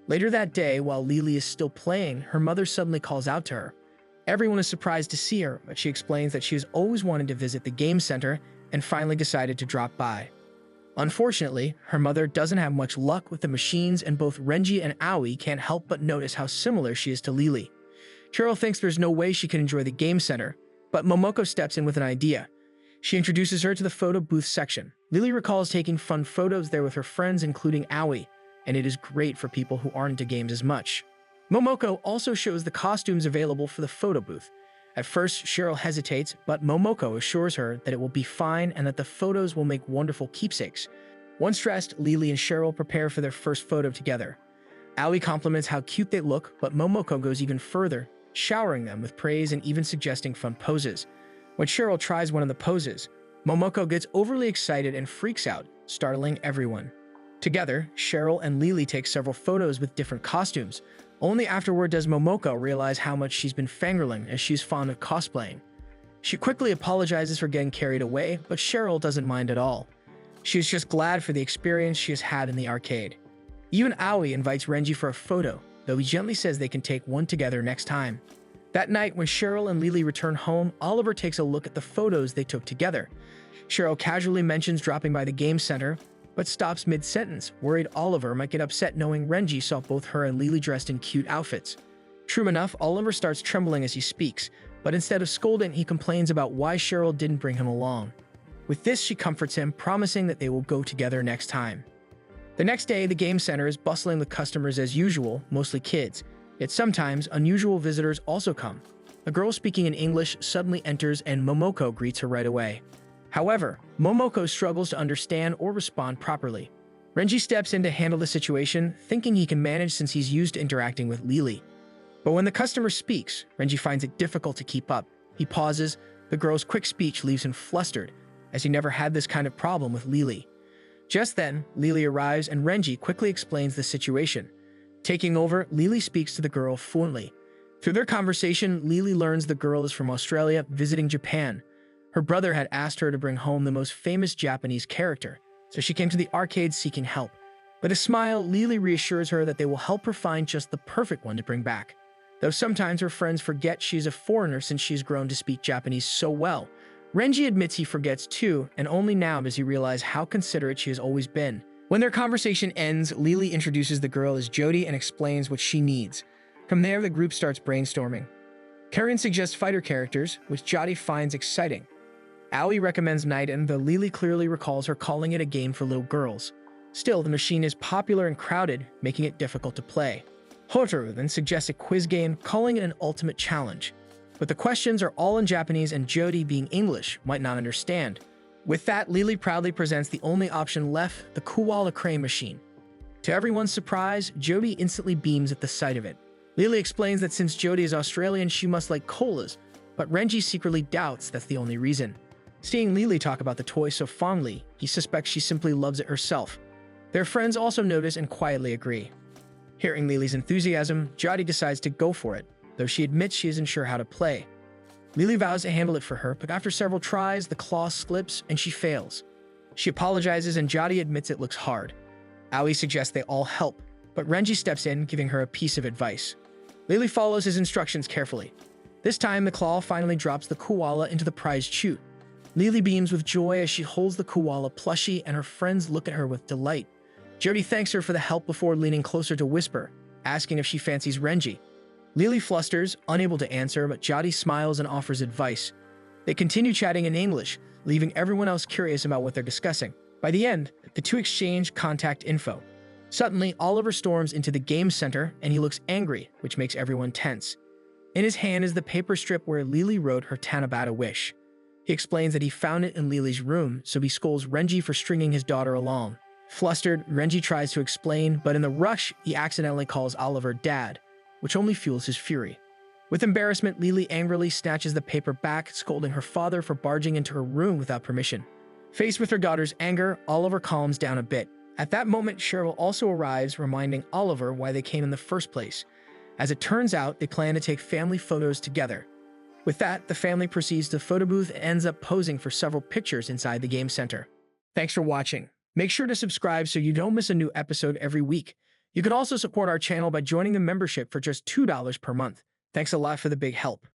Later that day, while Lily is still playing, her mother suddenly calls out to her. Everyone is surprised to see her, but she explains that she has always wanted to visit the game center and finally decided to drop by. Unfortunately, her mother doesn't have much luck with the machines, and both Renji and Aoi can't help but notice how similar she is to Lily. Cheryl thinks there's no way she can enjoy the game center, but Momoko steps in with an idea. She introduces her to the photo booth section. Lily recalls taking fun photos there with her friends, including Aoi, and it is great for people who aren't into games as much. Momoko also shows the costumes available for the photo booth. At first, Cheryl hesitates, but Momoko assures her that it will be fine and that the photos will make wonderful keepsakes. Once dressed, Lily and Cheryl prepare for their first photo together. Aoi compliments how cute they look, but Momoko goes even further, showering them with praise and even suggesting fun poses. When Cheryl tries one of the poses, Momoko gets overly excited and freaks out, startling everyone. Together, Cheryl and Lily take several photos with different costumes. Only afterward does Momoko realize how much she's been fangirling, as she's fond of cosplaying. She quickly apologizes for getting carried away, but Cheryl doesn't mind at all. She is just glad for the experience she has had in the arcade. Even Aoi invites Renji for a photo, though he gently says they can take one together next time. That night, when Cheryl and Lily return home, Oliver takes a look at the photos they took together. Cheryl casually mentions dropping by the game center, but stops mid-sentence, worried Oliver might get upset knowing Renji saw both her and Lily dressed in cute outfits. True enough, Oliver starts trembling as he speaks, but instead of scolding, he complains about why Cheryl didn't bring him along. With this, she comforts him, promising that they will go together next time. The next day, the game center is bustling with customers as usual, mostly kids. Yet sometimes, unusual visitors also come. A girl speaking in English suddenly enters and Momoko greets her right away. However, Momoko struggles to understand or respond properly. Renji steps in to handle the situation, thinking he can manage since he's used to interacting with Lily. But when the customer speaks, Renji finds it difficult to keep up. He pauses. The girl's quick speech leaves him flustered, as he never had this kind of problem with Lily. Just then, Lily arrives and Renji quickly explains the situation. Taking over, Lily speaks to the girl fluently. Through their conversation, Lily learns the girl is from Australia, visiting Japan. Her brother had asked her to bring home the most famous Japanese character, so she came to the arcade seeking help. With a smile, Lily reassures her that they will help her find just the perfect one to bring back. Though sometimes her friends forget she's a foreigner since she's grown to speak Japanese so well. Renji admits he forgets too, and only now does he realize how considerate she has always been. When their conversation ends, Lily introduces the girl as Jody and explains what she needs. From there, the group starts brainstorming. Karen suggests fighter characters, which Jody finds exciting. Aoi recommends Naiden, though Lily clearly recalls her calling it a game for little girls. Still, the machine is popular and crowded, making it difficult to play. Hotaru then suggests a quiz game, calling it an ultimate challenge. But the questions are all in Japanese and Jody, being English, might not understand. With that, Lily proudly presents the only option left, the koala crane machine. To everyone's surprise, Jody instantly beams at the sight of it. Lily explains that since Jody is Australian, she must like colas, but Renji secretly doubts that's the only reason. Seeing Lily talk about the toy so fondly, he suspects she simply loves it herself. Their friends also notice and quietly agree. Hearing Lily's enthusiasm, Jody decides to go for it, though she admits she isn't sure how to play. Lily vows to handle it for her, but after several tries, the claw slips and she fails. She apologizes and Jody admits it looks hard. Aoi suggests they all help, but Renji steps in, giving her a piece of advice. Lily follows his instructions carefully. This time, the claw finally drops the koala into the prized chute. Lily beams with joy as she holds the koala plushie, and her friends look at her with delight. Jody thanks her for the help before leaning closer to whisper, asking if she fancies Renji. Lily flusters, unable to answer, but Jody smiles and offers advice. They continue chatting in English, leaving everyone else curious about what they're discussing. By the end, the two exchange contact info. Suddenly, Oliver storms into the game center and he looks angry, which makes everyone tense. In his hand is the paper strip where Lily wrote her Tanabata wish. He explains that he found it in Lily's room, so he scolds Renji for stringing his daughter along. Flustered, Renji tries to explain, but in the rush, he accidentally calls Oliver dad, which only fuels his fury. With embarrassment, Lily angrily snatches the paper back, scolding her father for barging into her room without permission. Faced with her daughter's anger, Oliver calms down a bit. At that moment, Cheryl also arrives, reminding Oliver why they came in the first place. As it turns out, they plan to take family photos together. With that, the family proceeds to the photo booth and ends up posing for several pictures inside the game center. Thanks for watching. Make sure to subscribe so you don't miss a new episode every week. You can also support our channel by joining the membership for just $2 per month. Thanks a lot for the big help.